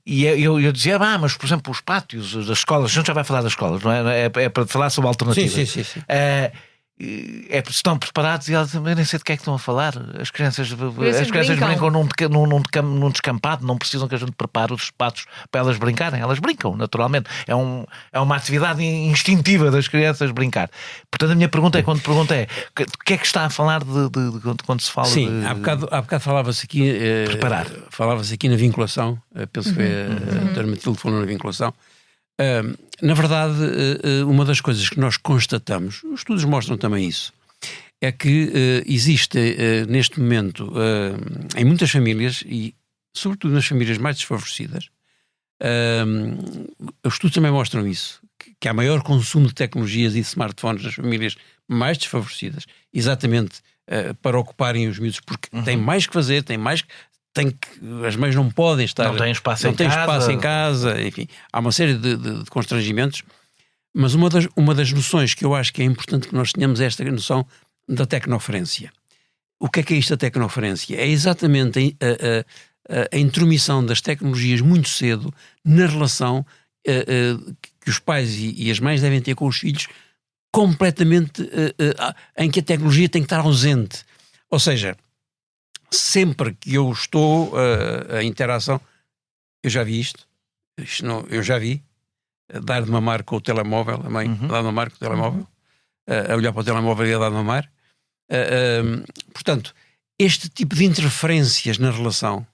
E eu dizia, mas por exemplo, os pátios das escolas, a gente já vai falar das escolas, não é? É para falar sobre alternativas. Sim. Estão preparados e elas, eu nem sei de que é que estão a falar. As crianças brincam num descampado, não precisam que a gente prepare os espaços para elas brincarem. Elas brincam, naturalmente. É uma atividade instintiva das crianças brincar. Portanto, a minha pergunta é, quando pergunta é, o que é que está a falar de quando se fala Sim, de... há bocado falava-se aqui... preparar. Falava-se aqui na vinculação, penso que foi a doutora Matilde falou na vinculação. Na verdade, uma das coisas que nós constatamos, os estudos mostram também isso, é que existe neste momento, em muitas famílias, e sobretudo nas famílias mais desfavorecidas, os estudos também mostram isso, que há maior consumo de tecnologias e de smartphones nas famílias mais desfavorecidas, exatamente para ocuparem os miúdos, porque têm mais que fazer, as mães não podem estar... Não têm espaço em casa, enfim. Há uma série de constrangimentos, mas uma das noções que eu acho que é importante que nós tenhamos é esta noção da tecnoferência. O que é isto da tecnoferência? É exatamente a intromissão das tecnologias muito cedo na relação que os pais e as mães devem ter com os filhos, completamente em que a tecnologia tem que estar ausente. Ou seja, sempre que eu estou a interação, eu já vi isto não, eu já vi dar de mamar com o telemóvel, a mãe dar de mamar com o telemóvel, a olhar para o telemóvel e a dar de mamar. Portanto, este tipo de interferências na relação,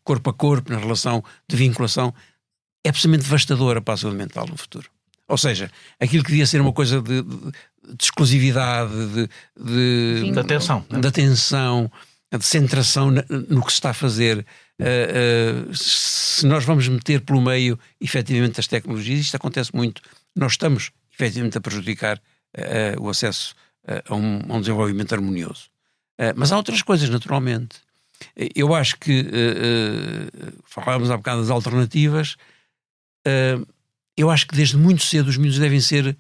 corpo a corpo, na relação de vinculação, é absolutamente devastadora para a saúde mental no futuro. Ou seja, aquilo que devia ser uma coisa de exclusividade, de atenção, de centração no que se está a fazer. Se nós vamos meter pelo meio, efetivamente, as tecnologias, isto acontece muito, nós estamos, efetivamente, a prejudicar o acesso a um desenvolvimento harmonioso. Mas há outras coisas, naturalmente. Eu acho que, falávamos há bocado das alternativas, eu acho que desde muito cedo os miúdos devem ser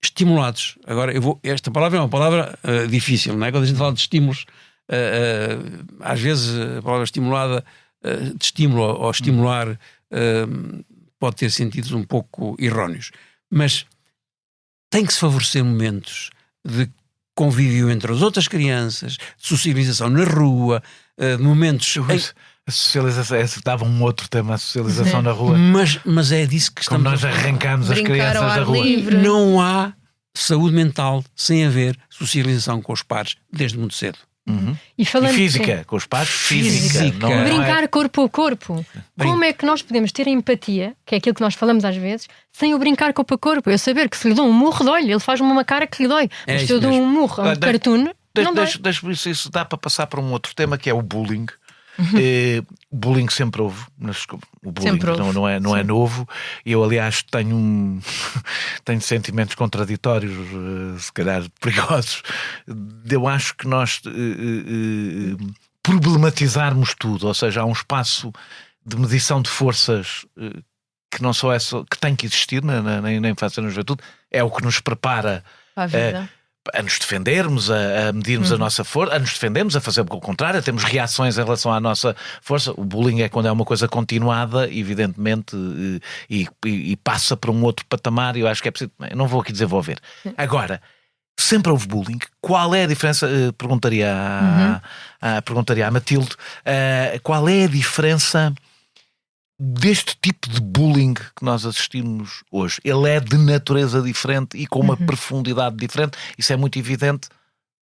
estimulados. Agora, esta palavra é uma palavra difícil, não é? Quando a gente fala de estímulos, às vezes a palavra estimulada, de estímulo ou estimular, pode ter sentidos um pouco erróneos. Mas tem que se favorecer momentos de convívio entre as outras crianças, de socialização na rua, de momentos... A socialização, dava um outro tema, a socialização na rua. Mas é disso que estamos... Como nós arrancamos as crianças da rua. Livre. Não há saúde mental sem haver socialização com os pares desde muito cedo. E física, com os pares, física. Brincar corpo a corpo. Como é que nós podemos ter empatia, que é aquilo que nós falamos às vezes, sem o brincar corpo a corpo? Eu saber que se lhe dou um murro, dói-lhe, ele faz uma cara que lhe dói. Mas se eu dou um murro a um cartoon, não dói. Isso dá para passar para um outro tema, que é o bullying. O bullying sempre houve. O bullying não é novo. Eu, aliás, tenho sentimentos contraditórios, se calhar perigosos. Eu acho que nós problematizarmos tudo, ou seja, há um espaço de medição de forças que não só que tem que existir na infância e na juventude, é o que nos prepara a vida. A nos defendermos, a medirmos a nossa força, a nos defendermos, a fazer o contrário, temos reações em relação à nossa força. O bullying é quando é uma coisa continuada, evidentemente, e passa para um outro patamar, e eu acho que é preciso... Eu não vou aqui desenvolver. Agora, sempre houve bullying. Qual é a diferença? Perguntaria à Matilde, qual é a diferença deste tipo de bullying que nós assistimos hoje? Ele é de natureza diferente e com uma profundidade diferente. Isso é muito evidente,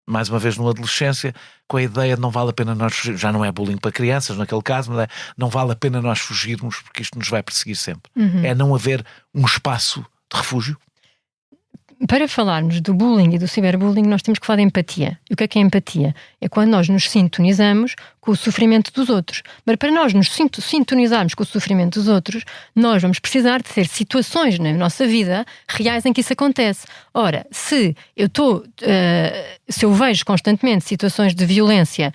mais uma vez, numa adolescência, com a ideia de não vale a pena nós fugir. Já não é bullying para crianças naquele caso, mas não vale a pena nós fugirmos, porque isto nos vai perseguir sempre. É não haver um espaço de refúgio. Para falarmos do bullying e do ciberbullying, nós temos que falar de empatia. E o que é empatia? É quando nós nos sintonizamos com o sofrimento dos outros. Mas para nós nos sintonizarmos com o sofrimento dos outros, nós vamos precisar de ter situações na nossa vida reais em que isso acontece. Ora, se eu vejo constantemente situações de violência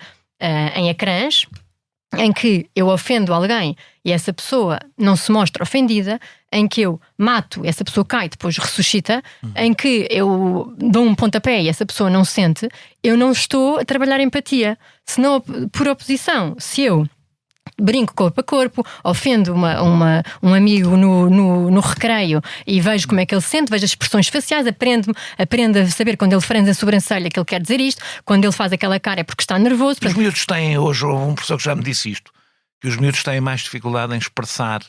em ecrãs, em que eu ofendo alguém e essa pessoa não se mostra ofendida, em que eu mato, essa pessoa cai, depois ressuscita, em que eu dou um pontapé e essa pessoa não sente, eu não estou a trabalhar empatia. Senão, por oposição, se eu brinco corpo a corpo, ofendo um amigo no recreio e vejo como é que ele se sente, vejo as expressões faciais, aprendo a saber quando ele franze a sobrancelha que ele quer dizer isto, quando ele faz aquela cara é porque está nervoso. Os miúdos têm, hoje houve um professor que já me disse isto, que os miúdos têm mais dificuldade em expressar,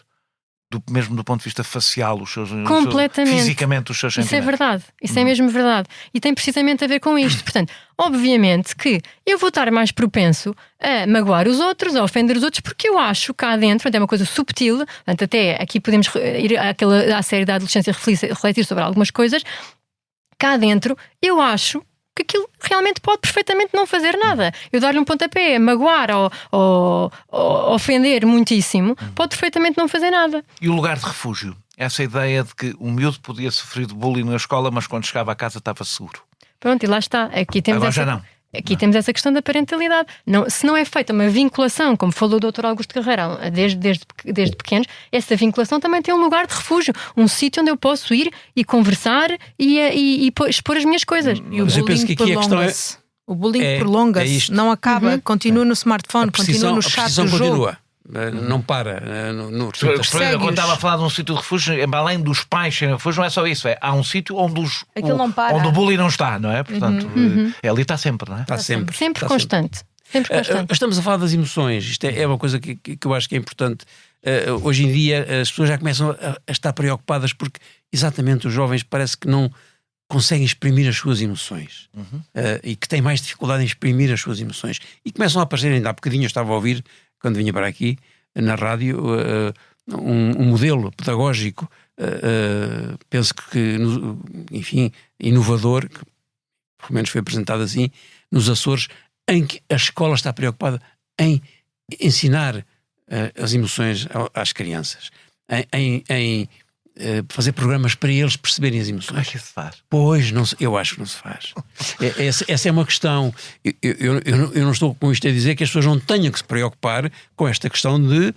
mesmo do ponto de vista facial, fisicamente os seus sentimentos. Isso é verdade, isso é mesmo verdade. E tem precisamente a ver com isto. Portanto, obviamente que eu vou estar mais propenso a magoar os outros, a ofender os outros, porque eu acho cá dentro, é uma coisa subtil, portanto, até aqui podemos ir à série da adolescência refletir sobre algumas coisas. Cá dentro, eu acho que aquilo realmente pode perfeitamente não fazer nada. Eu dar-lhe um pontapé, magoar ou ofender muitíssimo, pode perfeitamente não fazer nada. E o lugar de refúgio? Essa ideia de que o miúdo podia sofrer de bullying na escola, mas quando chegava a casa estava seguro. Pronto, e lá está. Aqui temos Agora já não. Aqui temos essa questão da parentalidade. Se não é feita uma vinculação, como falou o Dr. Augusto Carreira desde pequenos, essa vinculação também tem um lugar de refúgio, um sítio onde eu posso ir e conversar e expor as minhas coisas. E o bullying prolonga-se. O bullying prolonga-se, não acaba, continua no smartphone, continua no chat do jogo. Continua. Não para. Quando estava a falar de um sítio de refúgio, além dos pais serem refúgio, não é só isso. Há um sítio onde o bullying não está, não é? Portanto, ali está sempre, não é? Está sempre. Sempre constante. Sempre constante. Estamos a falar das emoções. Isto é uma coisa que eu acho que é importante. Hoje em dia as pessoas já começam a estar preocupadas porque exatamente os jovens parece que não conseguem exprimir as suas emoções e que têm mais dificuldade em exprimir as suas emoções. E começam a aparecer, ainda há bocadinho eu estava a ouvir, quando vinha para aqui, na rádio, um modelo pedagógico, penso que, enfim, inovador, que pelo menos foi apresentado assim, nos Açores, em que a escola está preocupada em ensinar as emoções às crianças, em fazer programas para eles perceberem as emoções. Como é que isso se faz? Pois, eu acho que não se faz. Essa é uma questão. Eu não estou com isto a dizer que as pessoas não tenham que se preocupar com esta questão de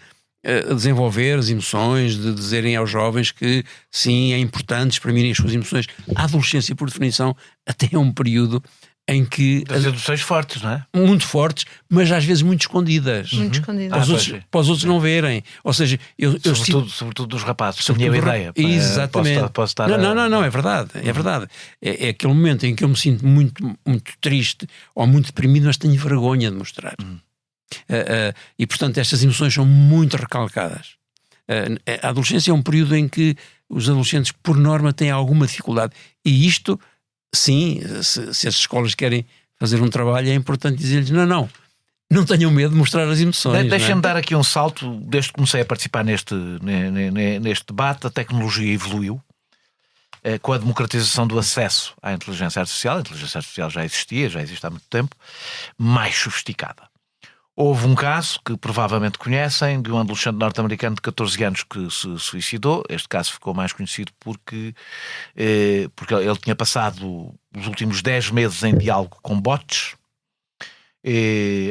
desenvolver as emoções, de dizerem aos jovens que sim, é importante exprimirem as suas emoções. A adolescência, por definição, até é um período em que... As emoções fortes, não é? Muito fortes, mas às vezes muito escondidas. Muito escondidas. Para os outros não verem. Ou seja, sobretudo dos rapazes, a minha ideia. Exatamente. Posso estar não, é verdade. É verdade. É aquele momento em que eu me sinto muito, muito triste ou muito deprimido, mas tenho vergonha de mostrar. E, portanto, estas emoções são muito recalcadas. A adolescência é um período em que os adolescentes, por norma, têm alguma dificuldade. E isto... Sim, se as escolas querem fazer um trabalho, é importante dizer-lhes não tenham medo de mostrar as emoções. Deixem-me dar aqui um salto. Desde que comecei a participar neste debate, a tecnologia evoluiu com a democratização do acesso à inteligência artificial. A inteligência artificial já existe há muito tempo, mais sofisticada. Houve um caso que provavelmente conhecem, de um adolescente norte-americano de 14 anos que se suicidou. Este caso ficou mais conhecido porque ele tinha passado os últimos 10 meses em diálogo com bots,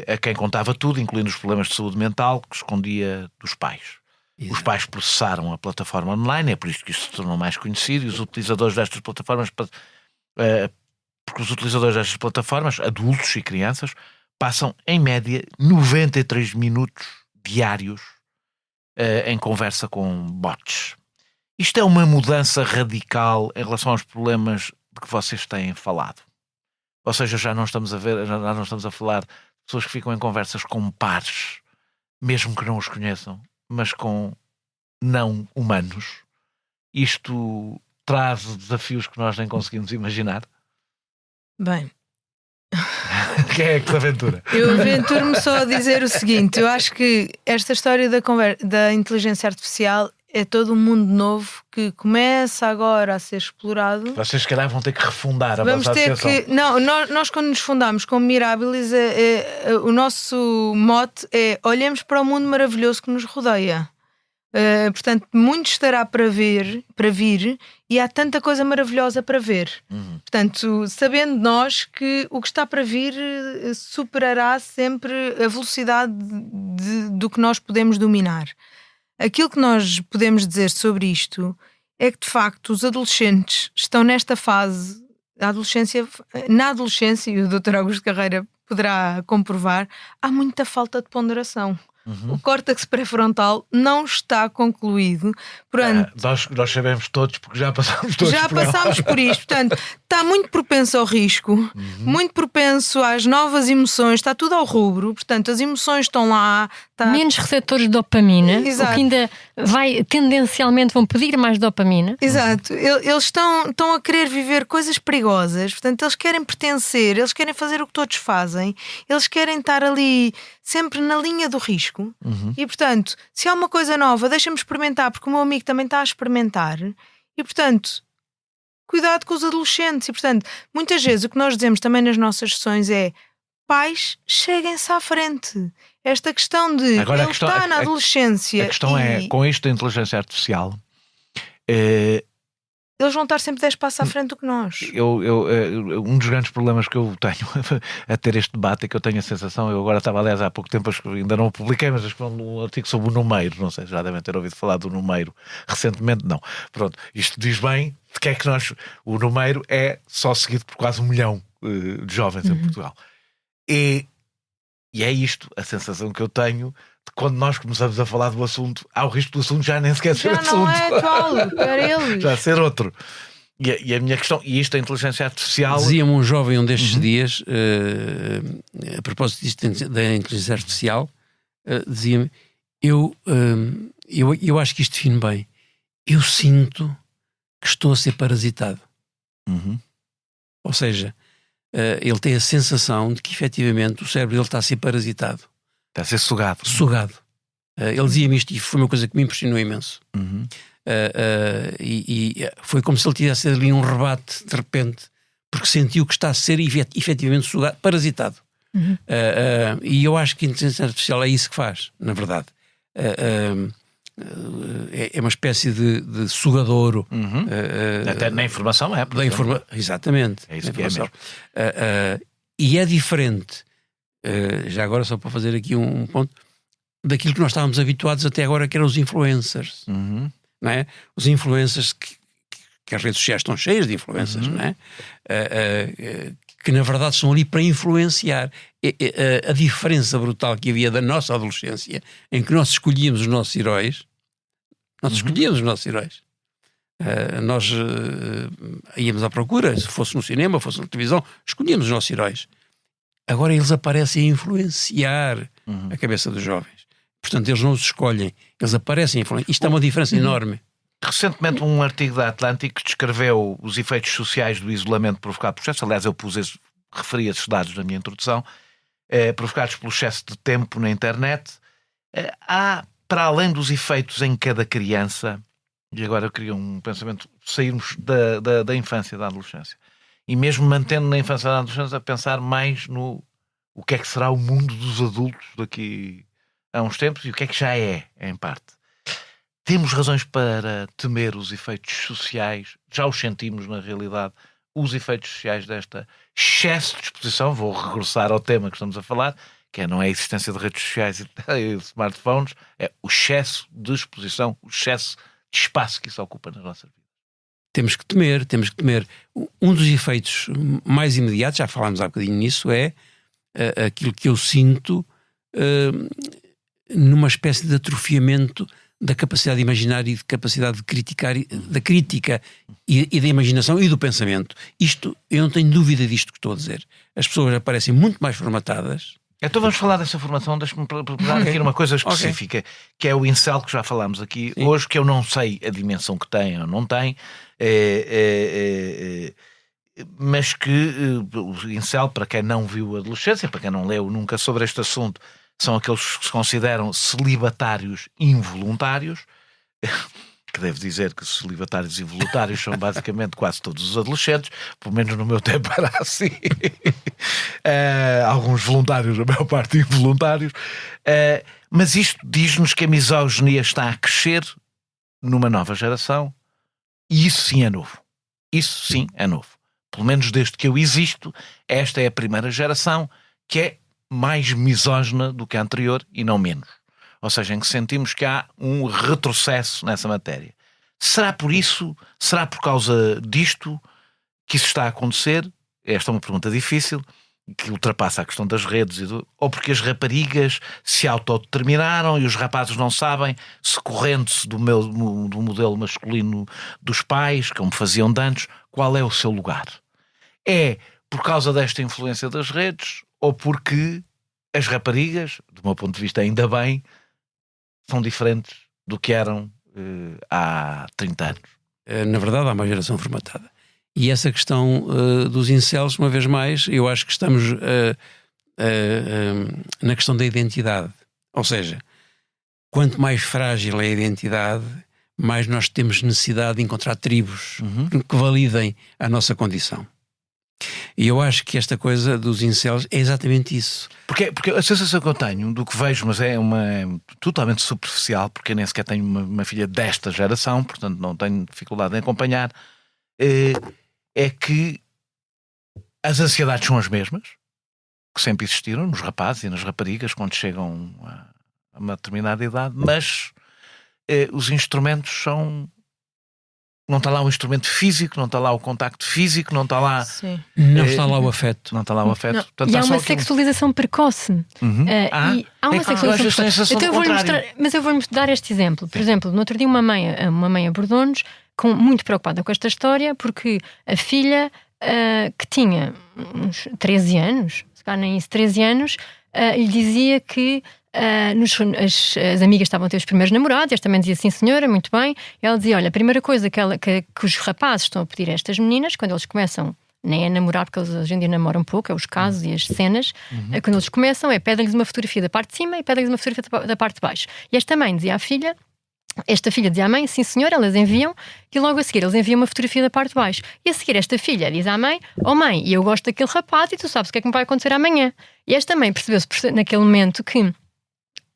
a quem contava tudo, incluindo os problemas de saúde mental que escondia dos pais. Exato. Os pais processaram a plataforma online, é por isso que isto se tornou mais conhecido, e os utilizadores destas plataformas, porque os utilizadores destas plataformas, adultos e crianças, passam, em média, 93 minutos diários em conversa com bots. Isto é uma mudança radical em relação aos problemas de que vocês têm falado. Ou seja, já não estamos a falar de pessoas que ficam em conversas com pares, mesmo que não os conheçam, mas com não humanos. Isto traz desafios que nós nem conseguimos imaginar. Bem... Quem é que se aventura? Eu aventuro-me só a dizer o seguinte: eu acho que esta história da inteligência artificial é todo um mundo novo que começa agora a ser explorado. Vocês, se calhar, vão ter que refundar a vossa associação. Nós quando nos fundamos como Mirabilis, o nosso mote é: olhemos para o mundo maravilhoso que nos rodeia. Portanto, muito estará para vir, e há tanta coisa maravilhosa para ver. Portanto, sabendo nós que o que está para vir superará sempre a velocidade do que nós podemos dominar. Aquilo que nós podemos dizer sobre isto é que, de facto, os adolescentes estão nesta fase, na adolescência, e o Dr. Augusto Carreira poderá comprovar, há muita falta de ponderação. O córtex pré-frontal não está concluído. Portanto, Nós sabemos todos, porque já passámos todos por isto. Portanto, está muito propenso ao risco, muito propenso às novas emoções, está tudo ao rubro. Portanto, as emoções estão lá. Menos receptores de dopamina, Exato. o que ainda tendencialmente vão pedir mais dopamina. Exato. Eles estão a querer viver coisas perigosas. Portanto, eles querem pertencer, eles querem fazer o que todos fazem, eles querem estar ali sempre na linha do risco. E, portanto, se há uma coisa nova, deixa-me experimentar, porque o meu amigo também está a experimentar. E, portanto, cuidado com os adolescentes. E, portanto, muitas vezes o que nós dizemos também nas nossas sessões é: pais, cheguem-se à frente. Esta questão de Agora, ele está na adolescência. A questão é, com isto da inteligência artificial, eles vão estar sempre 10 passos à frente do que nós. Um dos grandes problemas que eu tenho a ter este debate é que eu tenho a sensação, eu agora estava, aliás, há pouco tempo, ainda não o publiquei, mas escrevi um artigo sobre o número, não sei, já devem ter ouvido falar do número recentemente, não. Pronto, isto diz bem de que é que o número é só seguido por quase 1 milhão de jovens em Portugal. E é isto, a sensação que eu tenho de quando nós começamos a falar do assunto, há o risco do assunto já nem sequer ser assunto. Já não é atual para eles. Já ser outro. E a minha questão, e isto é a inteligência artificial. Dizia-me um jovem destes dias, a propósito disto da inteligência artificial, dizia-me: eu acho que isto define bem. Eu sinto que estou a ser parasitado. Ou seja, ele tem a sensação de que efetivamente o cérebro dele está a ser parasitado. Está a ser sugado. Ele dizia-me isto e foi uma coisa que me impressionou imenso. E foi como se ele tivesse ali um rebate de repente, porque sentiu que está a ser efetivamente sugado, parasitado. E eu acho que a inteligência artificial é isso que faz, na verdade. É uma espécie de sugadouro. Até na informação é. Exatamente. É isso que é mesmo. E é diferente, já agora só para fazer aqui um ponto, daquilo que nós estávamos habituados até agora, que eram os influencers. Não é? Os influencers que as redes sociais estão cheias de influencers, não é? Que na verdade são ali para influenciar. A diferença brutal que havia da nossa adolescência, em que nós escolhíamos os nossos heróis, nós íamos à procura, se fosse no cinema, fosse na televisão, escolhíamos os nossos heróis. Agora eles aparecem a influenciar a cabeça dos jovens. Portanto, eles não os escolhem, eles aparecem a influenciar. Isto é uma diferença enorme. Recentemente um artigo da Atlântico descreveu os efeitos sociais do isolamento provocado por excesso. Aliás, eu referi esses dados na minha introdução, provocados pelo excesso de tempo na internet. Há, para além dos efeitos em cada criança, e agora eu queria um pensamento, sairmos da infância, da adolescência, e mesmo mantendo na infância e na adolescência, a pensar mais no o que é que será o mundo dos adultos daqui a uns tempos e o que é que já é, em parte. Temos razões para temer os efeitos sociais, já os sentimos na realidade, os efeitos sociais desta excesso de exposição. Vou regressar ao tema que estamos a falar, que não é a existência de redes sociais e de smartphones, é o excesso de exposição, o excesso de espaço que isso ocupa na nossa vida. Temos que temer. Um dos efeitos mais imediatos, já falámos há bocadinho nisso, é aquilo que eu sinto numa espécie de atrofiamento da capacidade de imaginar e de capacidade de criticar, da crítica e da imaginação e do pensamento. Isto, eu não tenho dúvida disto que estou a dizer. As pessoas aparecem muito mais formatadas. Então vamos falar dessa formação. Deixa-me procurar aqui uma coisa específica, que é o incel, que já falámos aqui hoje, que eu não sei a dimensão que tem ou não tem, mas que o incel, para quem não viu a adolescência, para quem não leu nunca sobre este assunto, são aqueles que se consideram celibatários involuntários. que devo dizer que celibatários e voluntários são basicamente quase todos os adolescentes, pelo menos no meu tempo era assim. Alguns voluntários, a maior parte involuntários. Mas isto diz-nos que a misoginia está a crescer numa nova geração, e isso sim é novo. Isso sim é novo. Pelo menos desde que eu existo, esta é a primeira geração que é mais misógina do que a anterior e não menos. Ou seja, em que sentimos que há um retrocesso nessa matéria. Será por isso? Será por causa disto que isso está a acontecer? Esta é uma pergunta difícil, que ultrapassa a questão das redes, ou porque as raparigas se autodeterminaram e os rapazes não sabem, se correndo-se do modelo masculino dos pais, como faziam de antes, qual é o seu lugar? É por causa desta influência das redes, ou porque as raparigas, do meu ponto de vista ainda bem, são diferentes do que eram há 30 anos? Na verdade, há uma geração formatada. E essa questão dos incels, uma vez mais, eu acho que estamos na questão da identidade. Ou seja, quanto mais frágil é a identidade, mais nós temos necessidade de encontrar tribos que validem a nossa condição. E eu acho que esta coisa dos incels é exatamente isso. Porque a sensação que eu tenho do que vejo, mas é totalmente superficial, porque eu nem sequer tenho uma filha desta geração, portanto não tenho dificuldade em acompanhar, é que as ansiedades são as mesmas, que sempre existiram nos rapazes e nas raparigas quando chegam a uma determinada idade, mas os instrumentos são... Não está lá o instrumento físico, não está lá o contacto físico, não está lá... Sim. Não está lá o afeto. Não está lá o afeto. Não. Portanto, E há há uma só sexualização precoce. Aquilo... E há uma sexualização precoce. Então eu vou-lhe mostrar, mas eu vou-lhe dar este exemplo. Por exemplo, no outro dia uma mãe abordou-nos muito preocupada com esta história, porque a filha que tinha uns 13 anos, se calhar nem isso, 13 anos, lhe dizia que as amigas estavam a ter os primeiros namorados, esta também dizia sim senhora, muito bem, e ela dizia, olha, a primeira coisa que os rapazes estão a pedir a estas meninas, quando eles começam nem a namorar, porque eles hoje em dia namoram pouco, é os casos e as cenas, quando eles começam pedem-lhes uma fotografia da parte de cima e pedem-lhes uma fotografia da parte de baixo. E esta mãe dizia à filha, esta filha dizia à mãe, sim senhora, elas enviam, e logo a seguir eles enviam uma fotografia da parte de baixo. E a seguir esta filha diz à mãe, oh mãe, eu gosto daquele rapaz e tu sabes o que é que me vai acontecer amanhã. E esta mãe percebeu-se naquele momento que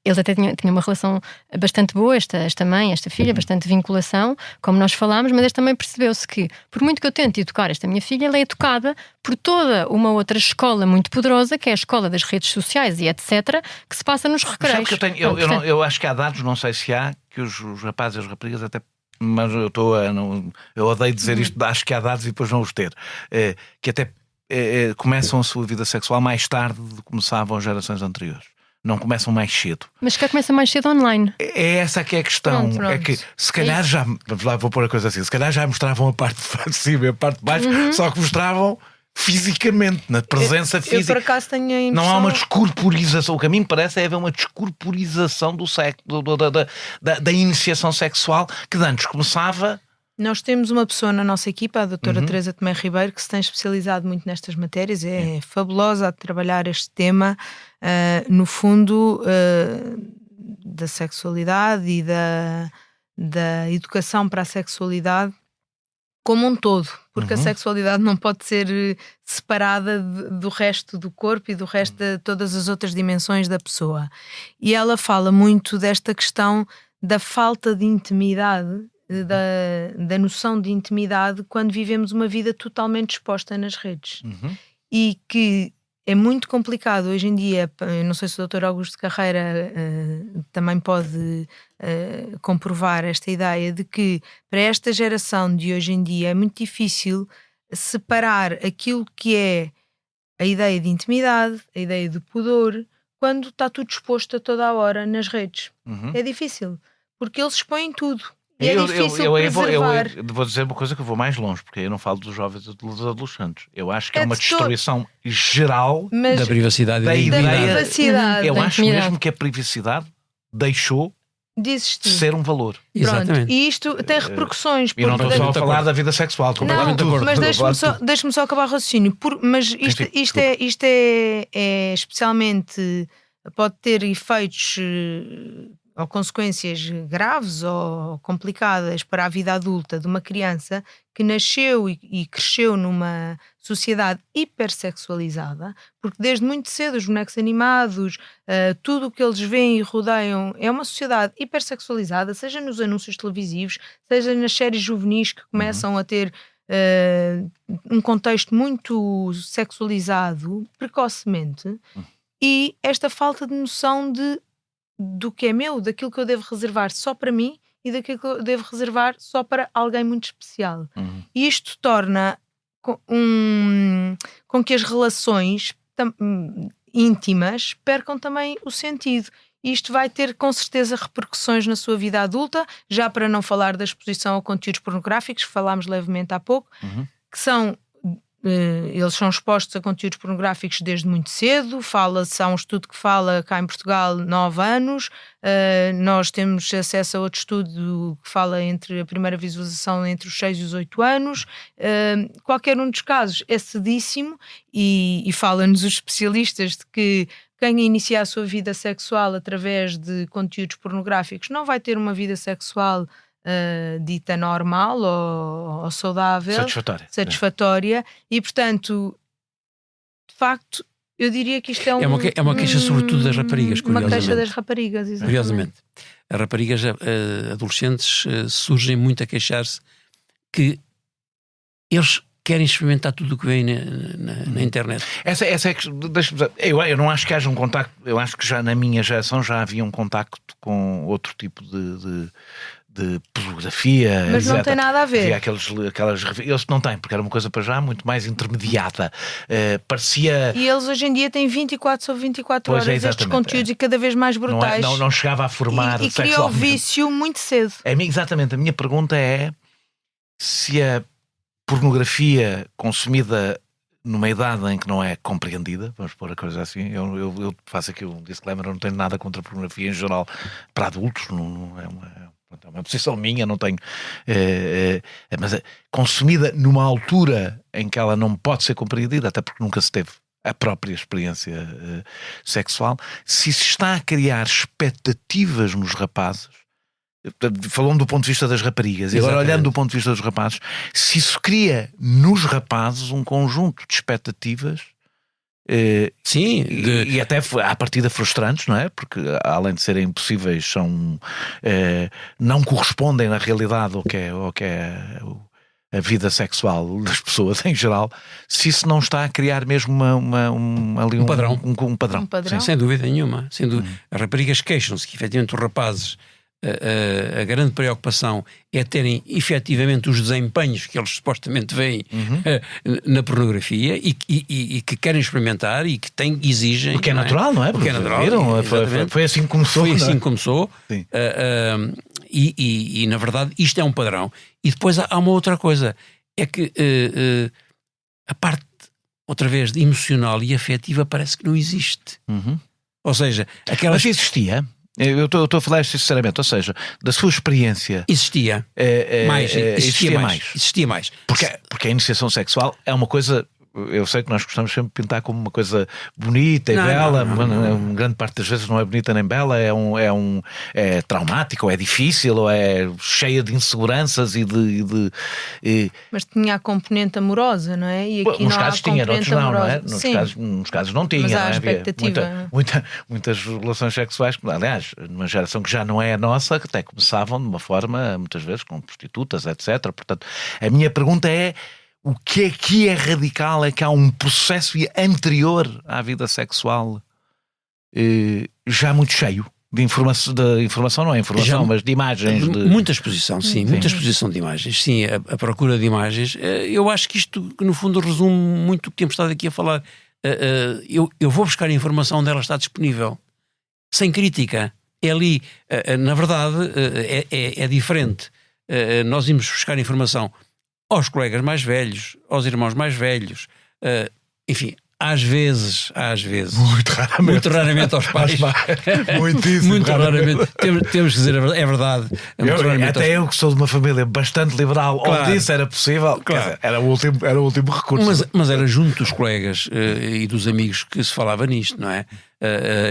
eles até tinham uma relação bastante boa, esta mãe, esta filha, bastante vinculação, como nós falámos, mas esta mãe percebeu-se que, por muito que eu tente educar esta minha filha, ela é educada por toda uma outra escola muito poderosa, que é a escola das redes sociais e etc., que se passa nos recreios. Eu acho que há dados, não sei se há, que os rapazes e as raparigas até... Mas eu odeio dizer isto, acho que há dados e depois não os ter. Que até começam a sua vida sexual mais tarde do que começavam as gerações anteriores. Não começam mais cedo. Mas que começa mais cedo online. É essa que é a questão. Pronto. É que se calhar já... Vamos lá, vou pôr a coisa assim. Se calhar já mostravam a parte de cima e a parte de baixo, só que mostravam fisicamente, na presença física. Eu por acaso tenho a impressão... Não há uma descorporização. O que a mim parece é haver uma descorporização do sexo, da iniciação sexual, que de antes começava... Nós temos uma pessoa na nossa equipa, a doutora Teresa Tomé Ribeiro, que se tem especializado muito nestas matérias, é fabulosa a trabalhar este tema, no fundo, da sexualidade e da educação para a sexualidade como um todo, porque a sexualidade não pode ser separada do resto do corpo e do resto de todas as outras dimensões da pessoa. E ela fala muito desta questão da falta de intimidade, da noção de intimidade quando vivemos uma vida totalmente exposta nas redes. E que é muito complicado hoje em dia. Eu não sei se o Dr. Augusto Carreira também pode comprovar esta ideia de que para esta geração de hoje em dia é muito difícil separar aquilo que é a ideia de intimidade, a ideia de pudor, quando está tudo exposto a toda a hora nas redes. É difícil, porque eles expõem tudo. E é difícil preservar. Eu vou dizer uma coisa que eu vou mais longe, porque eu não falo dos jovens e dos adolescentes. Eu acho que é uma destruição geral da privacidade da e da privacidade. Eu acho mesmo que a privacidade deixou de existir, ser um valor. Exatamente. E isto tem repercussões. E não estou só a falar da vida sexual. Não, mas deixe-me só acabar o raciocínio. Mas isto é especialmente... Pode ter efeitos ou consequências graves ou complicadas para a vida adulta de uma criança que nasceu e cresceu numa sociedade hipersexualizada, porque desde muito cedo os bonecos animados, tudo o que eles veem e rodeiam é uma sociedade hipersexualizada, seja nos anúncios televisivos, seja nas séries juvenis que começam a ter um contexto muito sexualizado precocemente, e esta falta de noção do que é meu, daquilo que eu devo reservar só para mim e daquilo que eu devo reservar só para alguém muito especial. E isto torna com que as relações íntimas percam também o sentido. Isto vai ter com certeza repercussões na sua vida adulta, já para não falar da exposição a conteúdos pornográficos, que falámos levemente há pouco, que são... eles são expostos a conteúdos pornográficos desde muito cedo. Há um estudo que fala cá em Portugal 9 anos. Nós temos acesso a outro estudo que fala entre a primeira visualização entre os 6 e os 8 anos. Qualquer um dos casos é cedíssimo e fala-nos os especialistas de que quem inicia a sua vida sexual através de conteúdos pornográficos não vai ter uma vida sexual dita normal ou saudável, satisfatória. E portanto, de facto, eu diria que isto é uma queixa sobretudo das raparigas, curiosamente. Uma queixa das raparigas, exatamente. Curiosamente, as raparigas adolescentes surgem muito a queixar-se que eles querem experimentar tudo o que vem na internet. Essa é que, eu não acho que haja um contacto. Eu acho que já na minha geração já havia um contacto com outro tipo de pornografia, mas etc. não tem nada a ver. Eles não têm, porque era uma coisa para já muito mais intermediada. Parecia... E eles hoje em dia têm 24 sobre 24 horas estes conteúdos e cada vez mais brutais. Não chegava a formar e cria o vício muito cedo. Exatamente. A minha pergunta é se a pornografia consumida numa idade em que não é compreendida, vamos pôr a coisa assim, eu faço aqui um disclaimer, eu não tenho nada contra a pornografia em geral para adultos, não é uma posição minha, não tenho, mas consumida numa altura em que ela não pode ser compreendida, até porque nunca se teve a própria experiência sexual, se isso está a criar expectativas nos rapazes, falando do ponto de vista das raparigas, e agora olhando do ponto de vista dos rapazes, se isso cria nos rapazes um conjunto de expectativas sim, e até à partida frustrantes, não é? Porque além de serem impossíveis, não correspondem na realidade ao que é a vida sexual das pessoas em geral, se isso não está a criar mesmo um padrão. Um padrão. Sim, sem dúvida nenhuma. As raparigas queixam-se que efetivamente os rapazes, a grande preocupação é terem efetivamente os desempenhos que eles supostamente veem na pornografia e que querem experimentar e que exigem. Porque é natural, não é? Porque é natural. Foi assim que começou. Foi assim que começou. E na verdade isto é um padrão. E depois há uma outra coisa, é que a parte, outra vez, emocional e afetiva parece que não existe. Ou seja, Mas existia? Eu estou a falar sinceramente, ou seja, da sua experiência... Existia mais. Porque a iniciação sexual é uma coisa... Eu sei que nós gostamos sempre de pintar como uma coisa bonita e bela, mas grande parte das vezes não é bonita nem bela, é traumática, ou é difícil, ou é cheia de inseguranças Mas tinha a componente amorosa, não é? E aqui nos casos tinha, noutros não, não é? Nos casos não tinha. Mas há não é? expectativa. Muitas relações sexuais, aliás, numa geração que já não é a nossa, que até começavam de uma forma, muitas vezes, com prostitutas, etc. Portanto, a minha pergunta é: o que aqui é radical é que há um processo anterior à vida sexual já muito cheio de informação, não é informação, mas de imagens. Muita exposição, sim. Muita exposição de imagens. Sim, a procura de imagens. Eu acho que isto, no fundo, resume muito o que temos estado aqui a falar. Eu vou buscar a informação onde ela está disponível, sem crítica. É ali, na verdade, é diferente. Nós íamos buscar informação aos colegas mais velhos, aos irmãos mais velhos, enfim, Às vezes. Muito raramente aos pais. Muitíssimo Muito raramente. Temos que dizer, é verdade. Até eu que sou de uma família bastante liberal, Claro. onde isso era possível, Claro. era o último recurso. Mas era junto dos colegas e dos amigos que se falava nisto, não é?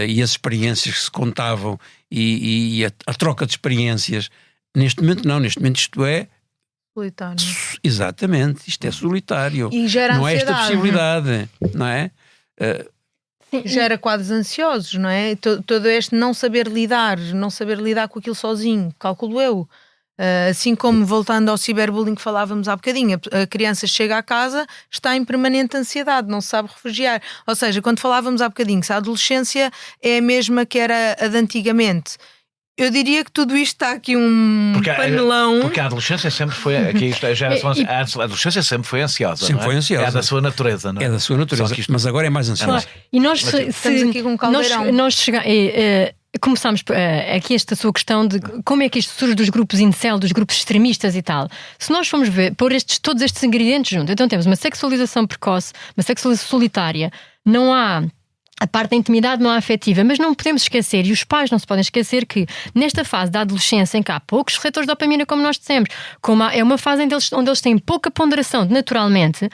E as experiências que se contavam e a troca de experiências. Neste momento não, neste momento isto é Solitário. exatamente, isto é solitário. E gera não é esta ansiedade. possibilidade, não é? Gera quadros ansiosos, não é? Todo este não saber lidar com aquilo sozinho, calculo eu. Assim como, voltando ao ciberbullying que falávamos há bocadinho, a criança chega à casa, está em permanente ansiedade, não se sabe refugiar. Ou seja, quando falávamos há bocadinho se a adolescência é a mesma que era a de antigamente, eu diria que tudo isto está aqui panelão. Porque a adolescência sempre foi. Aqui a adolescência sempre foi ansiosa. Sempre não é? foi ansiosa. É da sua natureza, não é? É da sua natureza, Só que isto- mas agora é mais ansiosa. Claro. E nós, Estamos aqui com um caldeirão. começámos aqui esta sua questão de como é que isto surge dos grupos incel, dos grupos extremistas e tal. Se nós formos ver, pôr todos estes ingredientes juntos, então temos uma sexualização precoce, uma sexualização solitária, não há a parte da intimidade, não há afetiva, mas não podemos esquecer, e os pais não se podem esquecer, que nesta fase da adolescência, em que há poucos receptores de dopamina, como nós dissemos, é uma fase onde eles têm pouca ponderação naturalmente,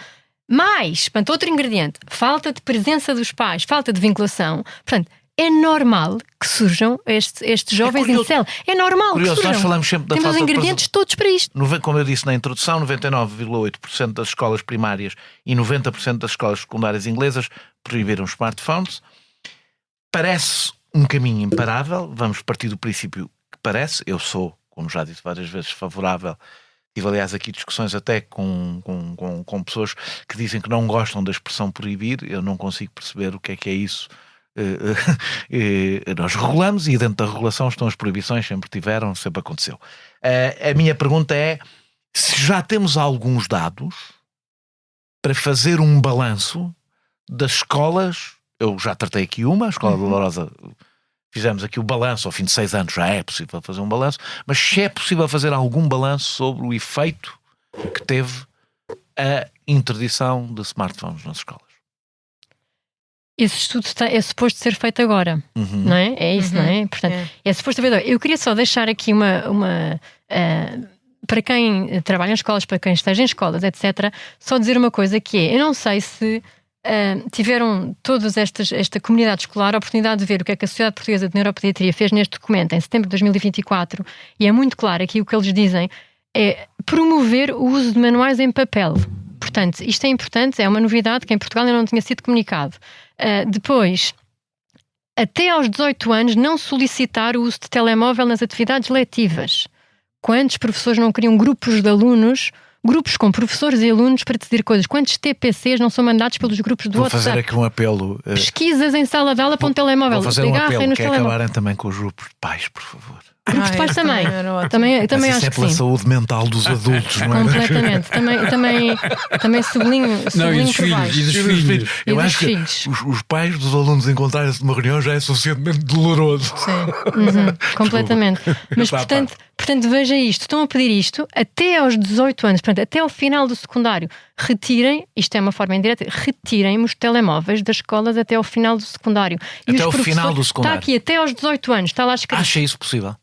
mais, portanto, outro ingrediente, falta de presença dos pais, falta de vinculação, portanto, é normal que surjam estes jovens curioso. incel. É normal Curioso, que surjam. nós falamos sempre da Temos os falta de ingredientes todos para isto. Como eu disse na introdução, 99,8% das escolas primárias e 90% das escolas secundárias inglesas proibiram os smartphones. Parece um caminho imparável. Vamos partir do princípio que parece. Eu sou, como já disse várias vezes, favorável. Tive, aliás, aqui discussões até com pessoas que dizem que não gostam da expressão proibir. Eu não consigo perceber o que é isso. Nós regulamos e dentro da regulação estão as proibições, sempre tiveram, sempre aconteceu. A minha pergunta é se já temos alguns dados para fazer um balanço das escolas. Eu já tratei aqui a Escola de Lourosa, fizemos aqui o balanço, ao fim de 6 anos já é possível fazer um balanço, mas se é possível fazer algum balanço sobre o efeito que teve a interdição de smartphones nas escolas. Esse estudo é suposto ser feito agora, não é? É isso, não é? Portanto, é suposto haver. Eu queria só deixar aqui para quem trabalha em escolas, para quem esteja em escolas, etc., só dizer uma coisa que é, eu não sei se tiveram todas esta comunidade escolar a oportunidade de ver o que é que a Sociedade Portuguesa de Neuropediatria fez neste documento em setembro de 2024, e é muito claro aqui o que eles dizem é promover o uso de manuais em papel. Portanto, isto é importante, é uma novidade que em Portugal ainda não tinha sido comunicado. Depois, até aos 18 anos, não solicitar o uso de telemóvel nas atividades letivas. Quantos professores não criam grupos de alunos, grupos com professores e alunos para decidir coisas? Quantos TPCs não são mandados pelos grupos do WhatsApp? Vou fazer aqui um apelo. Pesquisas em sala de aula para um telemóvel. Vou fazer um apelo, que é acabarem também com os grupos de pais, por favor. Grupos de pais também. Também acho é que pela sim. saúde mental dos adultos, não é? Completamente. Também sublinho Não, e dos por filhos, baixo. e dos filhos. Eu dos acho que filhos. os pais dos alunos encontrarem-se numa reunião já é suficientemente doloroso. Sim, completamente. Mas portanto, veja isto, estão a pedir isto até aos 18 anos, portanto, até ao final do secundário, retirem, isto é uma forma indireta, retirem os telemóveis das escolas até ao final do secundário. E até os ao final do Está secundário. aqui até aos 18 anos, está lá escrito. Acha isso possível?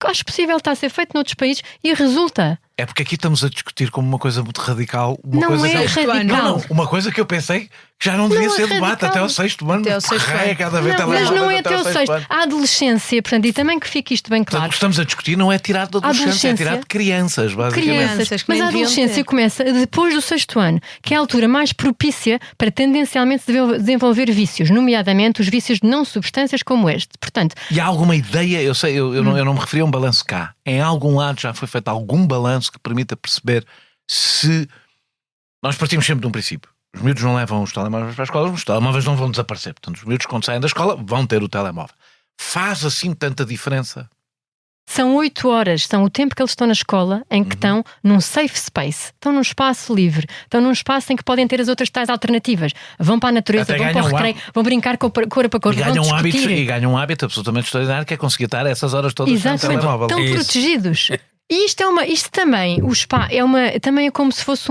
Acho possível, está a ser feito noutros países e resulta. É porque aqui estamos a discutir como uma coisa muito radical. Não coisa é que radical. uma coisa que eu pensei que já não devia Não é ser debate radical. até ao 6º ano. Até ao 6º ano. Cada vez Não, mas não é até ao 6º. ano. A adolescência, portanto, e também que fique isto bem Portanto, o claro. que estamos a discutir não é tirar da adolescência, é tirar de crianças, basicamente. Crianças que Mas nem a deviam adolescência ter. começa depois do 6º ano, que é a altura mais propícia para tendencialmente desenvolver vícios, nomeadamente os vícios de não substâncias como este. Portanto, E há alguma ideia, eu sei, eu não me referi a um balanço cá. Em algum lado já foi feito algum balanço que permita perceber se... Nós partimos sempre de um princípio. Os miúdos não levam os telemóveis para a escola, os telemóveis não vão desaparecer. Portanto, os miúdos, quando saem da escola, vão ter o telemóvel. Faz assim tanta diferença? são 8 horas, são o tempo que eles estão na escola, em que estão num safe space, estão num espaço livre, estão num espaço em que podem ter as outras tais alternativas. Vão para a natureza, Até vão para o ganham recreio, vão brincar com corpo a corpo, vão discutir. E ganham um hábito absolutamente extraordinário, que é conseguir estar essas horas todas no Exatamente, telemóvel. estão É isso. protegidos. E isto também, também é como se fosse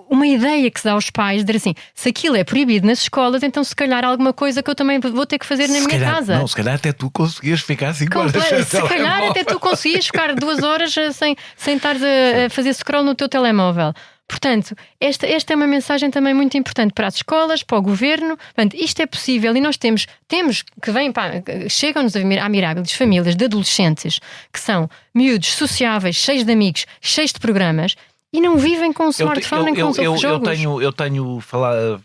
uma ideia que se dá aos pais, de dizer assim, se aquilo é proibido nas escolas, então se calhar alguma coisa que eu também vou ter que fazer na minha casa. Não, se calhar até tu conseguias ficar 5 horas. Se calhar até tu conseguias ficar 2 horas sem estar a fazer scroll no teu telemóvel. Portanto, esta é uma mensagem também muito importante para as escolas, para o governo. Portanto, isto é possível e nós temos que chegam-nos a miráveis famílias de adolescentes que são miúdos, sociáveis, cheios de amigos, cheios de programas e não vivem com o smartphone nem com os outros jogos. Eu tenho falado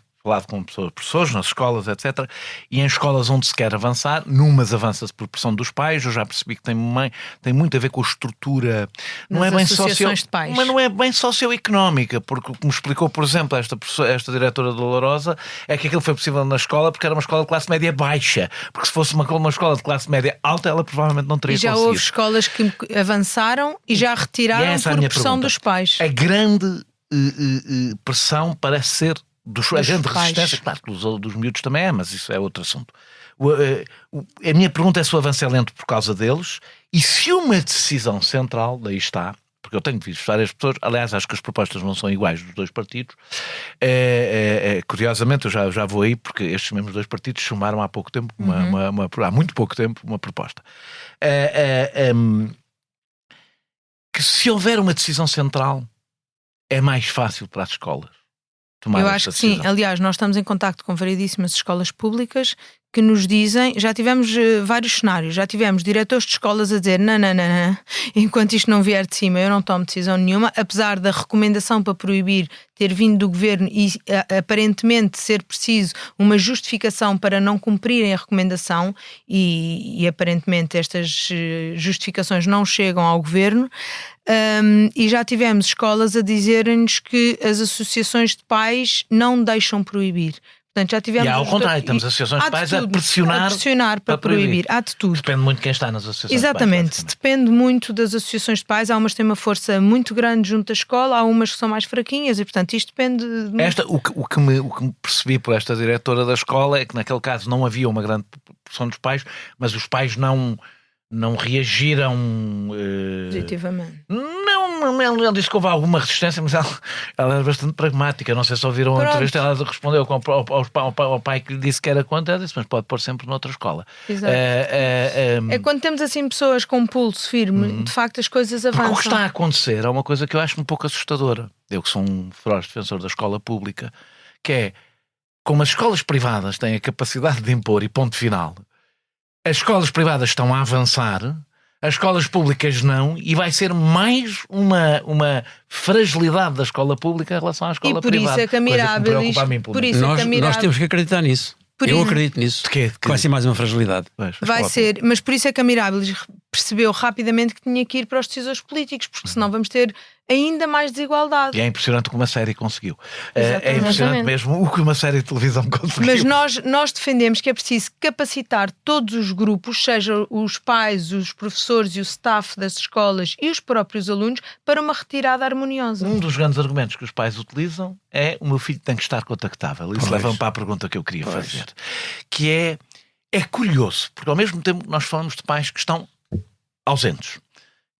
com professores nas escolas, etc. E em escolas onde se quer avançar, numas avança-se por pressão dos pais. Eu já percebi que tem muito a ver com a estrutura. Não é bem associações de pais. Mas não é bem socioeconómica, porque o que me explicou, por exemplo, esta diretora Dolorosa, é que aquilo foi possível na escola porque era uma escola de classe média baixa. Porque se fosse uma escola de classe média alta, ela provavelmente não teria conseguido. E já houve escolas que avançaram e já retiraram por pressão dos pais. A grande pressão parece ser a grande resistência, claro que dos miúdos também é, mas isso é outro assunto. A minha pergunta é se o avanço é lento por causa deles e se uma decisão central, daí está, porque eu tenho visto várias pessoas, aliás, acho que as propostas não são iguais dos dois partidos. Curiosamente, eu já vou aí, porque estes mesmos dois partidos chamaram há pouco tempo, há muito pouco tempo, uma proposta. Que se houver uma decisão central, é mais fácil para as escolas. Eu acho que sim. Aliás, nós estamos em contacto com variedíssimas escolas públicas que nos dizem, já tivemos vários cenários, já tivemos diretores de escolas a dizer não, enquanto isto não vier de cima eu não tomo decisão nenhuma, apesar da recomendação para proibir ter vindo do governo e aparentemente ser preciso uma justificação para não cumprirem a recomendação e aparentemente estas justificações não chegam ao governo. E já tivemos escolas a dizerem-nos que as associações de pais não deixam proibir. Portanto, já tivemos. E ao contrário, temos associações de pais a pressionar para proibir. Há de tudo. Depende muito de quem está nas associações Exatamente, de pais. Depende muito das associações de pais. Há umas que têm uma força muito grande junto da escola, há umas que são mais fraquinhas e, portanto, isto depende. O que me percebi por esta diretora da escola é que, naquele caso, não havia uma grande pressão dos pais, mas os pais não reagiram positivamente. Não disse que houve alguma resistência, mas ela era bastante pragmática. Não sei se ouviram a entrevista. Ela respondeu ao pai que lhe disse que era contra. Ela disse, mas pode pôr sempre noutra escola. Exato. É quando temos assim pessoas com um pulso firme, de facto as coisas avançam. Porque o que está a acontecer é uma coisa que eu acho um pouco assustadora. Eu que sou um feroz defensor da escola pública, que é, como as escolas privadas têm a capacidade de impor e ponto final, as escolas privadas estão a avançar, as escolas públicas não, e vai ser mais uma fragilidade da escola pública em relação à escola privada. E por isso é que a Mirabilis... Nós temos que acreditar nisso. Eu acredito nisso. Que vai ser mais uma fragilidade. Vai ser, mas por isso é que a Mirabilis percebeu rapidamente que tinha que ir para os decisores políticos, porque senão vamos ter ainda mais desigualdade. E é impressionante o que uma série conseguiu. É impressionante mesmo o que uma série de televisão conseguiu. Mas nós defendemos que é preciso capacitar todos os grupos, seja os pais, os professores e o staff das escolas e os próprios alunos, para uma retirada harmoniosa. Um dos grandes argumentos que os pais utilizam é: o meu filho tem que estar contactável. Isso leva-me para a pergunta que eu queria fazer. Que é curioso, porque ao mesmo tempo que nós falamos de pais que estão ausentes,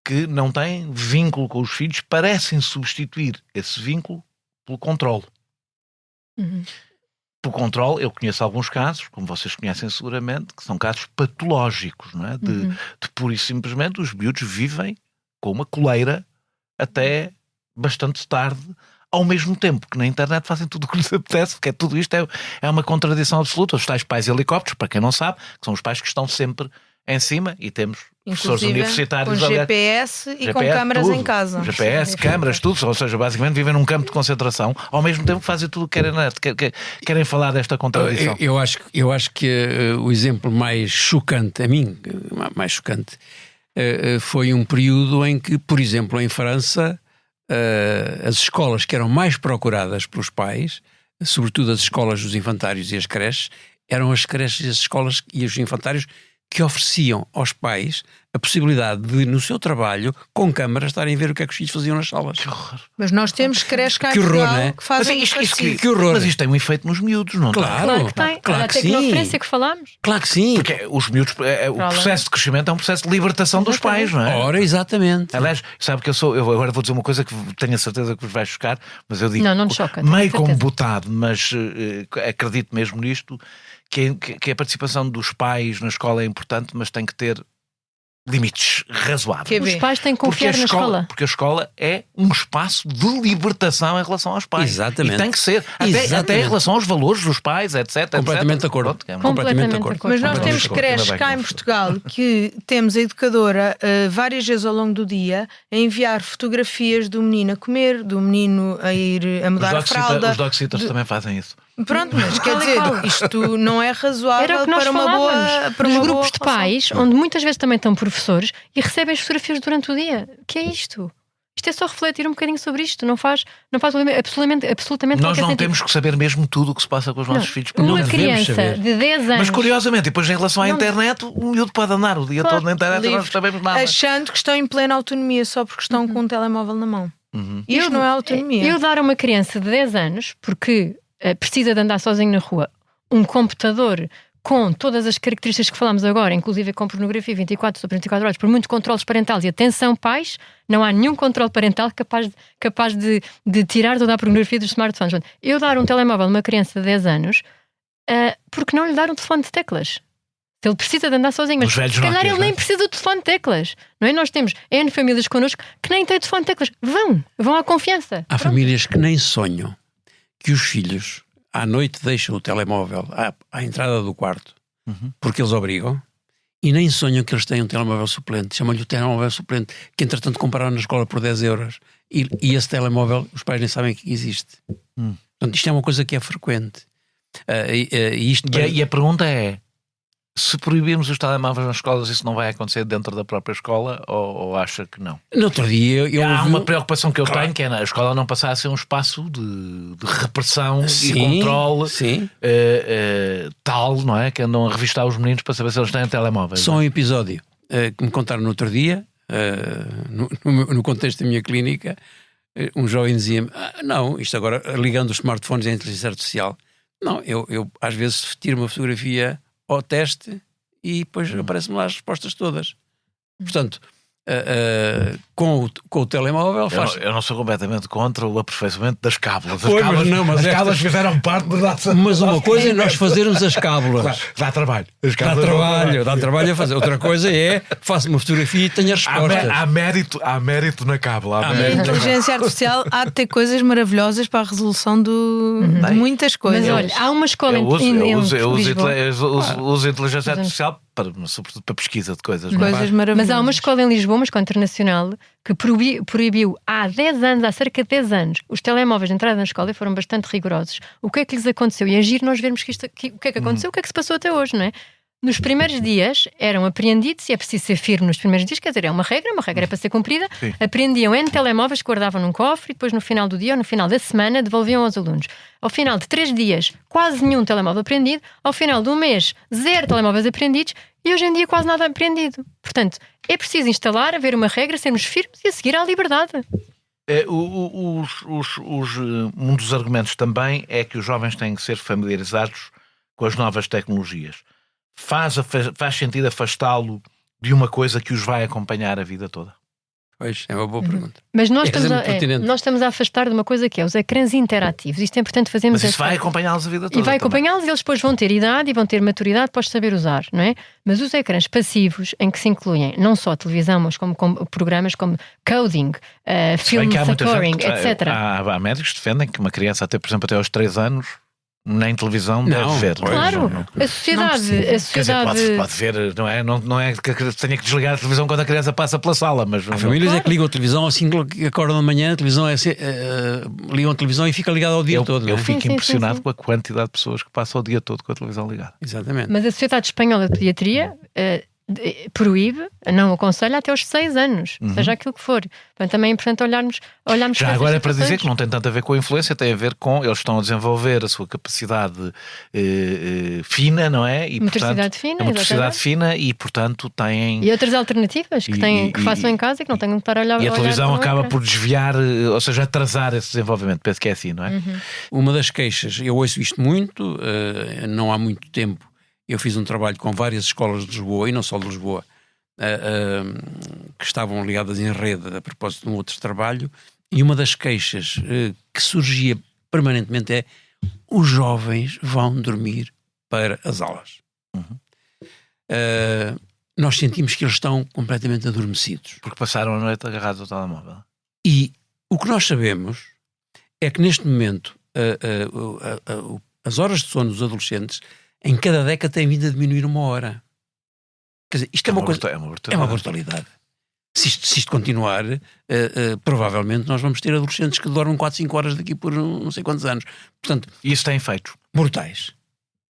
que não têm vínculo com os filhos, parecem substituir esse vínculo pelo controle. Pelo controle, eu conheço alguns casos, como vocês conhecem seguramente, que são casos patológicos, não é? De pura e simplesmente os miúdos vivem com uma coleira até bastante tarde, ao mesmo tempo que na internet fazem tudo o que lhes apetece, porque tudo isto é uma contradição absoluta. Os tais pais helicópteros, para quem não sabe, que são os pais que estão sempre em cima, e temos professores universitários com GPS e com câmaras tudo, em casa. GPS, câmaras, tudo, ou seja, basicamente vivem num campo de concentração, ao mesmo tempo que fazem tudo o que querem na net. Querem falar desta contradição? Eu acho que o exemplo mais chocante, a mim, mais chocante, foi um período em que, por exemplo, em França, as escolas que eram mais procuradas pelos pais, sobretudo as escolas dos infantários e as creches, eram as creches e as escolas e os infantários que ofereciam aos pais a possibilidade de, no seu trabalho, com câmaras, estarem a ver o que é que os filhos faziam nas salas. Que horror. Mas nós temos creches cá em Que horror, Portugal não é? que fazem Que horror. Mas isto tem um efeito nos miúdos, não tem? Claro que tem. Claro Olha, a que sim. tecnoferência que falámos. Claro que sim. Porque os miúdos, o processo de crescimento é um processo de libertação dos pais, não é? Ora, exatamente. Aliás, sabe que eu agora vou dizer uma coisa que tenho a certeza que vos vai chocar, mas eu digo Não te choca, tenho meio certeza. como botado, mas acredito mesmo nisto, que a participação dos pais na escola é importante, mas tem que ter limites razoáveis. Que Os pais têm que confiar na escola. Porque a escola é um espaço de libertação em relação aos pais. Exatamente. E tem que ser. Exatamente. Até em relação aos valores dos pais, etc. Completamente de acordo. Pronto, é uma- Completamente de acordo. Mas nós Completamente temos de acordo. creches Ainda bem cá que em não- Portugal que temos a educadora várias vezes ao longo do dia a enviar fotografias do menino a comer, do menino a ir a mudar a fralda. Os dog-sitters também fazem isso. Pronto, mas quer Tal e dizer, qual. isto não é razoável Era o que nós para uma falávamos. boa para Nos uma grupos boa de relação. pais, onde muitas vezes também estão professores e recebem as fotografias durante o dia. O que é isto? Isto é só refletir um bocadinho sobre isto. Não faz absolutamente Nós qualquer não sentido. temos que saber mesmo tudo o que se passa com os nossos filhos. porque Uma não devemos criança saber. de 10 anos. Mas curiosamente, depois em relação à Não- internet, o miúdo pode andar o dia Claro, todo na internet e nós não livre. sabemos nada. Achando que estão em plena autonomia só porque estão com um telemóvel na mão. Isto não é autonomia. Eu dar a uma criança de 10 anos, porque precisa de andar sozinho na rua, um computador com todas as características que falámos agora, inclusive com pornografia 24 sobre 24 horas, por muitos controles parentais, e atenção pais, não há nenhum controle parental capaz de tirar toda a pornografia dos smartphones. Portanto, eu dar um telemóvel a uma criança de 10 anos, porque não lhe dar um telefone de teclas? Se ele precisa de andar sozinho, mas Os velhos se calhar Nokias, ele nem não é? precisa do telefone de teclas, não é? Nós temos N famílias connosco que nem têm telefone de teclas. Vão à confiança. Há famílias que nem sonham que os filhos à noite deixam o telemóvel à entrada do quarto porque eles obrigam, e nem sonham que eles têm um telemóvel suplente. Chamam-lhe o telemóvel suplente, que entretanto compraram na escola por 10 euros, e esse telemóvel os pais nem sabem que existe. Portanto, isto é uma coisa que é frequente. E a pergunta é: se proibirmos os telemóveis nas escolas, isso não vai acontecer dentro da própria escola ou acha que não? No outro dia Há ouvi uma preocupação que eu Claro. tenho, que é a escola não passar a ser um espaço de repressão e Sim, controle sim. tal, não é? Que andam a revistar os meninos para saber se eles têm telemóveis. Só um episódio que me contaram no outro dia, no contexto da minha clínica, um jovem dizia-me: não, isto agora ligando os smartphones à inteligência artificial. Não, eu às vezes tiro uma fotografia ao teste e depois aparecem-me lá as respostas todas. Portanto, com o telemóvel faz... Eu não sou completamente contra o aperfeiçoamento das cábulas. Pois, mas não, mas as estas- cábulas fizeram parte da nossa... Mas uma coisa é nós fazermos as cábulas. Claro, dá trabalho. As Dá cábulas trabalho a fazer. Outra coisa é, faço uma fotografia e tenho as respostas. Há mérito na cábula. Há A mérito. inteligência artificial há de ter coisas maravilhosas para a resolução de muitas coisas. Mas olha, há uma escola Eu uso Lisboa. uso a inteligência artificial sobretudo para pesquisa de coisas. não é? Coisas maravilhosas. Mas há uma escola em Lisboa, uma escola internacional, que proibiu há 10 anos, há cerca de 10 anos, os telemóveis de entrada na escola e foram bastante rigorosos. O que é que lhes aconteceu? E agir nós vermos que o que é que aconteceu, o que é que se passou até hoje, não é? Nos primeiros dias eram apreendidos, e é preciso ser firme nos primeiros dias, quer dizer, é uma regra é para ser cumprida. Sim. Apreendiam N telemóveis que guardavam num cofre e depois no final do dia ou no final da semana devolviam aos alunos. Ao final de 3 dias, quase nenhum telemóvel apreendido. Ao final de um mês, 0 telemóveis apreendidos. E hoje em dia quase nada apreendido. Portanto, é preciso instalar, haver uma regra, sermos firmes e a seguir à liberdade. Um dos argumentos também é que os jovens têm que ser familiarizados com as novas tecnologias. Faz sentido afastá-lo de uma coisa que os vai acompanhar a vida toda? Pois, é uma boa pergunta. Mas nós, É estamos muito pertinente. nós estamos a afastar de uma coisa que é os ecrãs interativos. Isto é importante fazermos Mas isso essa- vai acompanhá-los a vida toda. E vai também. acompanhá-los e eles depois vão ter idade e vão ter maturidade para os saber usar, não é? Mas os ecrãs passivos, em que se incluem não só a televisão, mas como programas como coding, Se bem film que há muita tutoring, gente, etc. Há médicos que defendem que uma criança, até, por exemplo, até aos 3 anos, nem televisão Não, deve ver. pois, Claro, Não. a sociedade... Quer dizer, pode ver, não é que tenha que desligar a televisão quando a criança passa pela sala, mas Há famílias é que ligam a televisão assim que acordam de manhã, a televisão ligam a televisão e fica ligada ao dia todo. Não eu é? fico Sim, impressionado sim. com a quantidade de pessoas que passam o dia todo com a televisão ligada. Exatamente. Mas a Sociedade Espanhola de Pediatria proíbe, não aconselha até aos 6 anos, seja aquilo que for. Portanto, também é importante olharmos Já para agora é estas para dizer situações. que não tem tanto a ver com a influência, tem a ver com eles estão a desenvolver a sua capacidade fina, não é? E, Motricidade portanto, fina, a motricidade exatamente. fina e, portanto, têm... E outras alternativas que façam em casa e que não tenham que estar a olhar. E a televisão olhar para um acaba ecrã. por desviar, ou seja, atrasar esse desenvolvimento. Penso que é assim, não é? Uma das queixas, eu ouço isto muito, não há muito tempo, eu fiz um trabalho com várias escolas de Lisboa, e não só de Lisboa, que estavam ligadas em rede a propósito de um outro trabalho, e uma das queixas que surgia permanentemente é: os jovens vão dormir para as aulas. Nós sentimos que eles estão completamente adormecidos. Porque passaram a noite agarrados ao telemóvel. E o que nós sabemos é que neste momento as horas de sono dos adolescentes em cada década têm vindo a diminuir 1 hora. Quer dizer, isto é uma coisa... É uma É uma brutalidade. Se isto continuar, provavelmente nós vamos ter adolescentes que dormem 4, 5 horas daqui por não sei quantos anos. Portanto, E isso tem efeitos. brutais.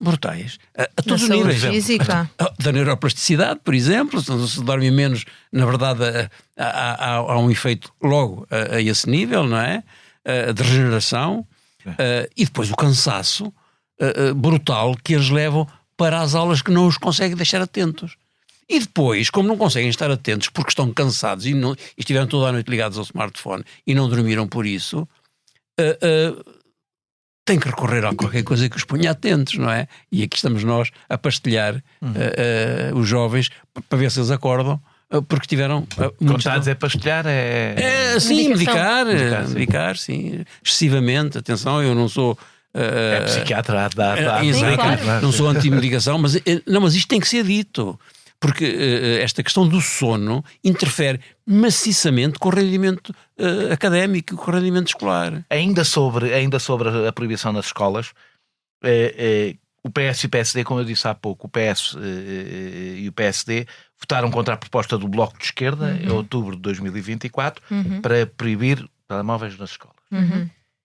A Na todos os saúde níveis. física. Da neuroplasticidade, por exemplo, se dorme menos, na verdade há um efeito logo a esse nível, não é? De regeneração, e depois o cansaço brutal que eles levam para as aulas que não os conseguem deixar atentos. E depois, como não conseguem estar atentos porque estão cansados e estiveram toda a noite ligados ao smartphone e não dormiram por isso, têm que recorrer a qualquer coisa que os ponha atentos, não é? E aqui estamos nós a pastelhar os jovens para ver se eles acordam, porque tiveram... Quando está a dizer pastelhar sim, Medicação. medicar, sim, excessivamente. Atenção, eu não sou... é psiquiatra a dar. Exato. claro. Não sou anti-medicação, mas isto tem que ser dito, porque esta questão do sono interfere maciçamente com o rendimento académico, com o rendimento escolar. Ainda sobre a proibição nas escolas, o PS e o PSD, como eu disse há pouco, o PS e o PSD votaram contra a proposta do Bloco de Esquerda em outubro de 2024 para proibir telemóveis nas escolas.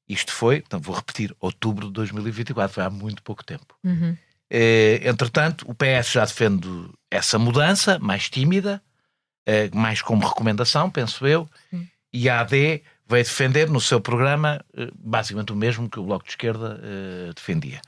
Isto foi, então vou repetir, outubro de 2024, foi há muito pouco tempo. Entretanto, o PS já defende essa mudança, mais tímida, mais como recomendação, penso eu, e a AD veio defender no seu programa basicamente o mesmo que o Bloco de Esquerda defendia.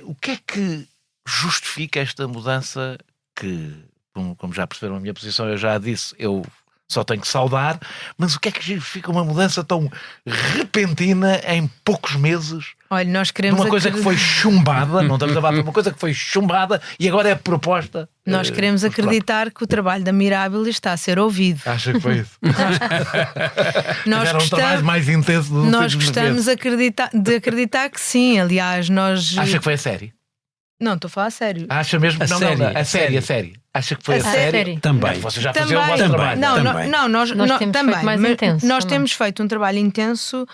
O que é que justifica esta mudança que, como já perceberam a minha posição, eu já disse, eu só tenho que saudar, mas o que é que justifica uma mudança tão repentina em poucos meses? Olha, nós De queremos uma coisa que foi chumbada, não estamos a falar de uma coisa que foi chumbada e agora é proposta. Nós queremos acreditar que o trabalho da Mirabilis está a ser ouvido. Acha que foi isso? Nós Era um trabalho mais intenso do Nós gostamos de acreditar que sim. Aliás, nós... Acha que foi a série? Não, estou a falar a sério. Acha mesmo? A Não, série, não, a série. série. Acha que foi a A série? série. Também. Você já Também. fazia o vosso Também. trabalho. Nós temos também, feito mais intenso nós também. temos feito um trabalho intenso,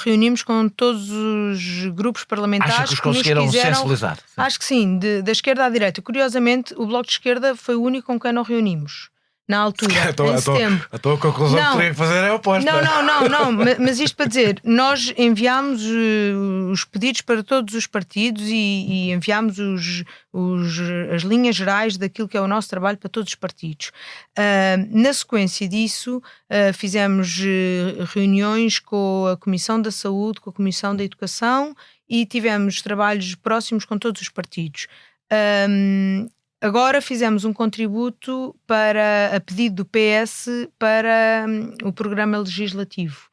reunimos com todos os grupos parlamentares Acha que os nos conseguiram quiseram. sensibilizar? Acho que sim, da esquerda à direita. Curiosamente, o Bloco de Esquerda foi o único com quem não reunimos. Na altura, em setembro. A tua conclusão Não. que teria que fazer é a oposta. Não, mas isto para dizer, nós enviámos os pedidos para todos os partidos e enviámos as linhas gerais daquilo que é o nosso trabalho para todos os partidos. Na sequência disso, fizemos reuniões com a Comissão da Saúde, com a Comissão da Educação e tivemos trabalhos próximos com todos os partidos. Agora fizemos um contributo a pedido do PS para o programa legislativo.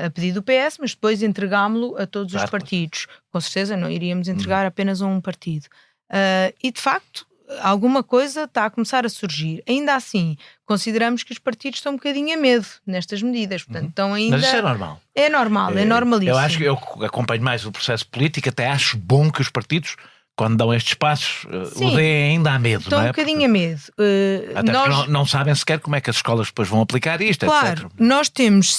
A pedido do PS, mas depois entregámo-lo a todos os partidos. Com certeza não iríamos entregar apenas a um partido. E de facto, alguma coisa está a começar a surgir. Ainda assim, consideramos que os partidos estão um bocadinho a medo nestas medidas. Portanto, estão ainda... Mas isso é normal. É normal, é normalíssimo. Eu acho que eu acompanho mais o processo político, até acho bom que os partidos, quando dão estes passos, o deem ainda a medo. Estão não é? um bocadinho a medo. Até porque não sabem sequer como é que as escolas depois vão aplicar isto, Claro, etc. nós temos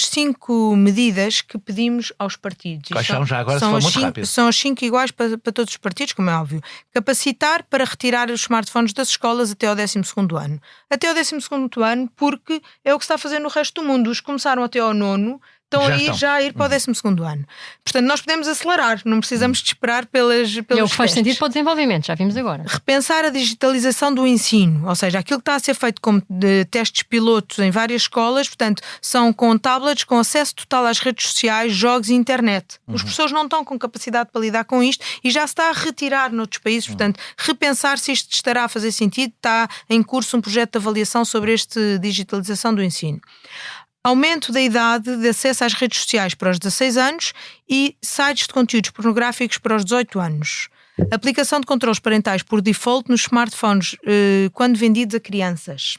cinco medidas que pedimos aos partidos. Quais são já agora, se for muito rápido? São as 5 iguais para todos os partidos, como é óbvio. Capacitar para retirar os smartphones das escolas até ao 12º ano. Até ao 12º ano, porque é o que se está a fazer no resto do mundo. Os que começaram até ao 9º estão Já a ir para o 12º ano. Portanto, nós podemos acelerar, não precisamos de esperar pelos É o que faz testes. sentido para o desenvolvimento, já vimos agora. Repensar a digitalização do ensino, ou seja, aquilo que está a ser feito como de testes pilotos em várias escolas, portanto, são com tablets, com acesso total às redes sociais, jogos e internet. Os professores não estão com capacidade para lidar com isto e já se está a retirar noutros países, portanto, repensar se isto estará a fazer sentido. Está em curso um projeto de avaliação sobre esta digitalização do ensino. Aumento da idade de acesso às redes sociais para os 16 anos e sites de conteúdos pornográficos para os 18 anos. Aplicação de controles parentais por default nos smartphones quando vendidos a crianças.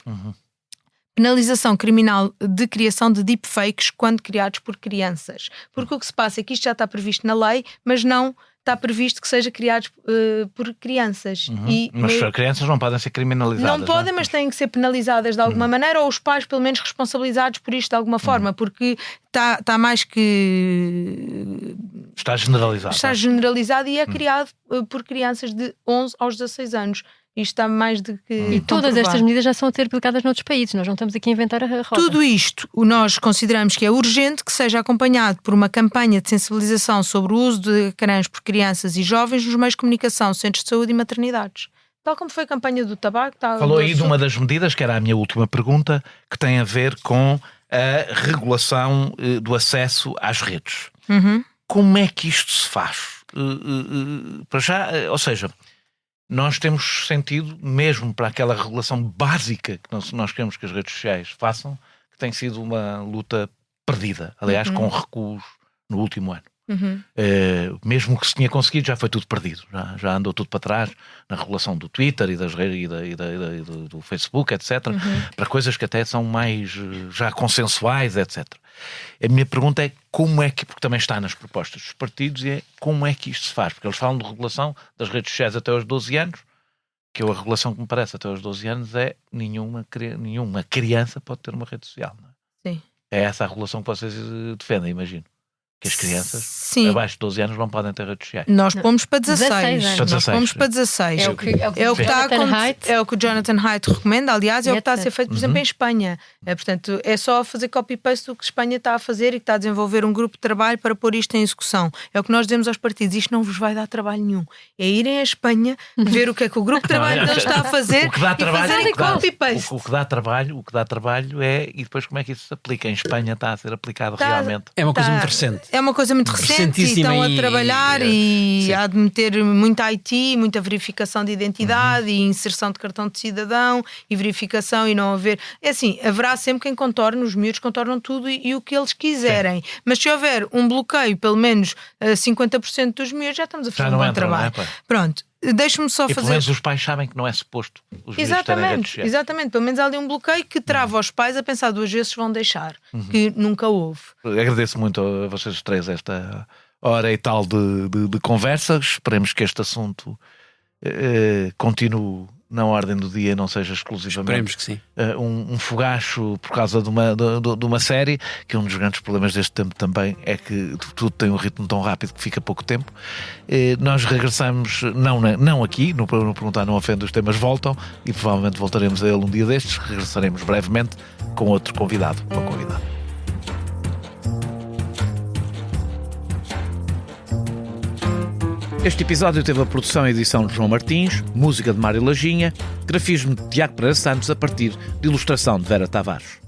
Penalização criminal de criação de deepfakes quando criados por crianças. Porque o que se passa é que isto já está previsto na lei, mas não está previsto que seja criado por crianças. Mas as crianças não podem ser criminalizadas. Não podem, mas têm que ser penalizadas de alguma maneira, ou os pais pelo menos responsabilizados por isto de alguma forma, porque está mais que... Está generalizado. Está generalizado e é criado por crianças de 11 aos 16 anos. Isto está mais do que... E todas estas medidas já são a ser aplicadas noutros países, nós não estamos aqui a inventar a roda. Tudo isto nós consideramos que é urgente que seja acompanhado por uma campanha de sensibilização sobre o uso de ecrãs por crianças e jovens nos meios de comunicação, centros de saúde e maternidades. Tal como foi a campanha do tabaco. Falou aí de uma das medidas, que era a minha última pergunta, que tem a ver com a regulação do acesso às redes. Como é que isto se faz? Para já, ou seja... Nós temos sentido, mesmo para aquela regulação básica que nós queremos que as redes sociais façam, que tem sido uma luta perdida. Aliás, com recuos no último ano. Mesmo que se tinha conseguido, já foi tudo perdido. Já andou tudo para trás na regulação do Twitter e das redes do Facebook, etc. Para coisas que até são mais já consensuais, etc. A minha pergunta é como é que, porque também está nas propostas dos partidos, é como é que isto se faz? Porque eles falam de regulação das redes sociais até aos 12 anos, que a regulação que me parece até aos 12 anos é nenhuma criança pode ter uma rede social. Não é? Sim. É essa a regulação que vocês defendem, imagino. Que as crianças abaixo de 12 anos não podem ter redes sociais. Nós pomos para 16. 16 anos. Nós pomos para 16. É o que o Jonathan Haidt recomenda, aliás, é o que está a ser feito, por exemplo, em Espanha. Portanto, é só fazer copy-paste do que Espanha está a fazer e que está a desenvolver um grupo de trabalho para pôr isto em execução. É o que nós dizemos aos partidos, isto não vos vai dar trabalho nenhum. É irem à Espanha, ver o que é que o grupo de trabalho deles está a fazer e fazerem copy-paste. O que dá trabalho é, e depois como é que isso se aplica? Em Espanha está a ser aplicado realmente. É uma coisa muito recente. É uma coisa muito recente e estão a trabalhar e há de meter muita IT, muita verificação de identidade e inserção de cartão de cidadão e verificação e não haver... É assim, haverá sempre quem contorne, os miúdos contornam tudo e o que eles quiserem. Mas se houver um bloqueio, pelo menos 50% dos miúdos, já estamos a fazer um bom trabalho. Pronto. Deixe-me só fazer... pelo menos os pais sabem que não é suposto os miúdos terem redes sociais. Exatamente, pelo menos há ali um bloqueio que trava os pais a pensar 2 vezes se vão deixar, que nunca houve. Agradeço muito a vocês três esta hora e tal de conversa. Esperemos que este assunto continue na ordem do dia, não seja exclusivamente Esperemos que sim. Um fogacho por causa de uma série, que um dos grandes problemas deste tempo também é que tudo tem um ritmo tão rápido que fica pouco tempo. Nós regressamos, não aqui, no Perguntar Não Ofende, os temas voltam e provavelmente voltaremos a ele um dia destes. Regressaremos brevemente com outro convidado ou convidada. Este episódio teve a produção e edição de João Martins, música de Mário Lajinha, grafismo de Tiago Pereira Santos a partir de ilustração de Vera Tavares.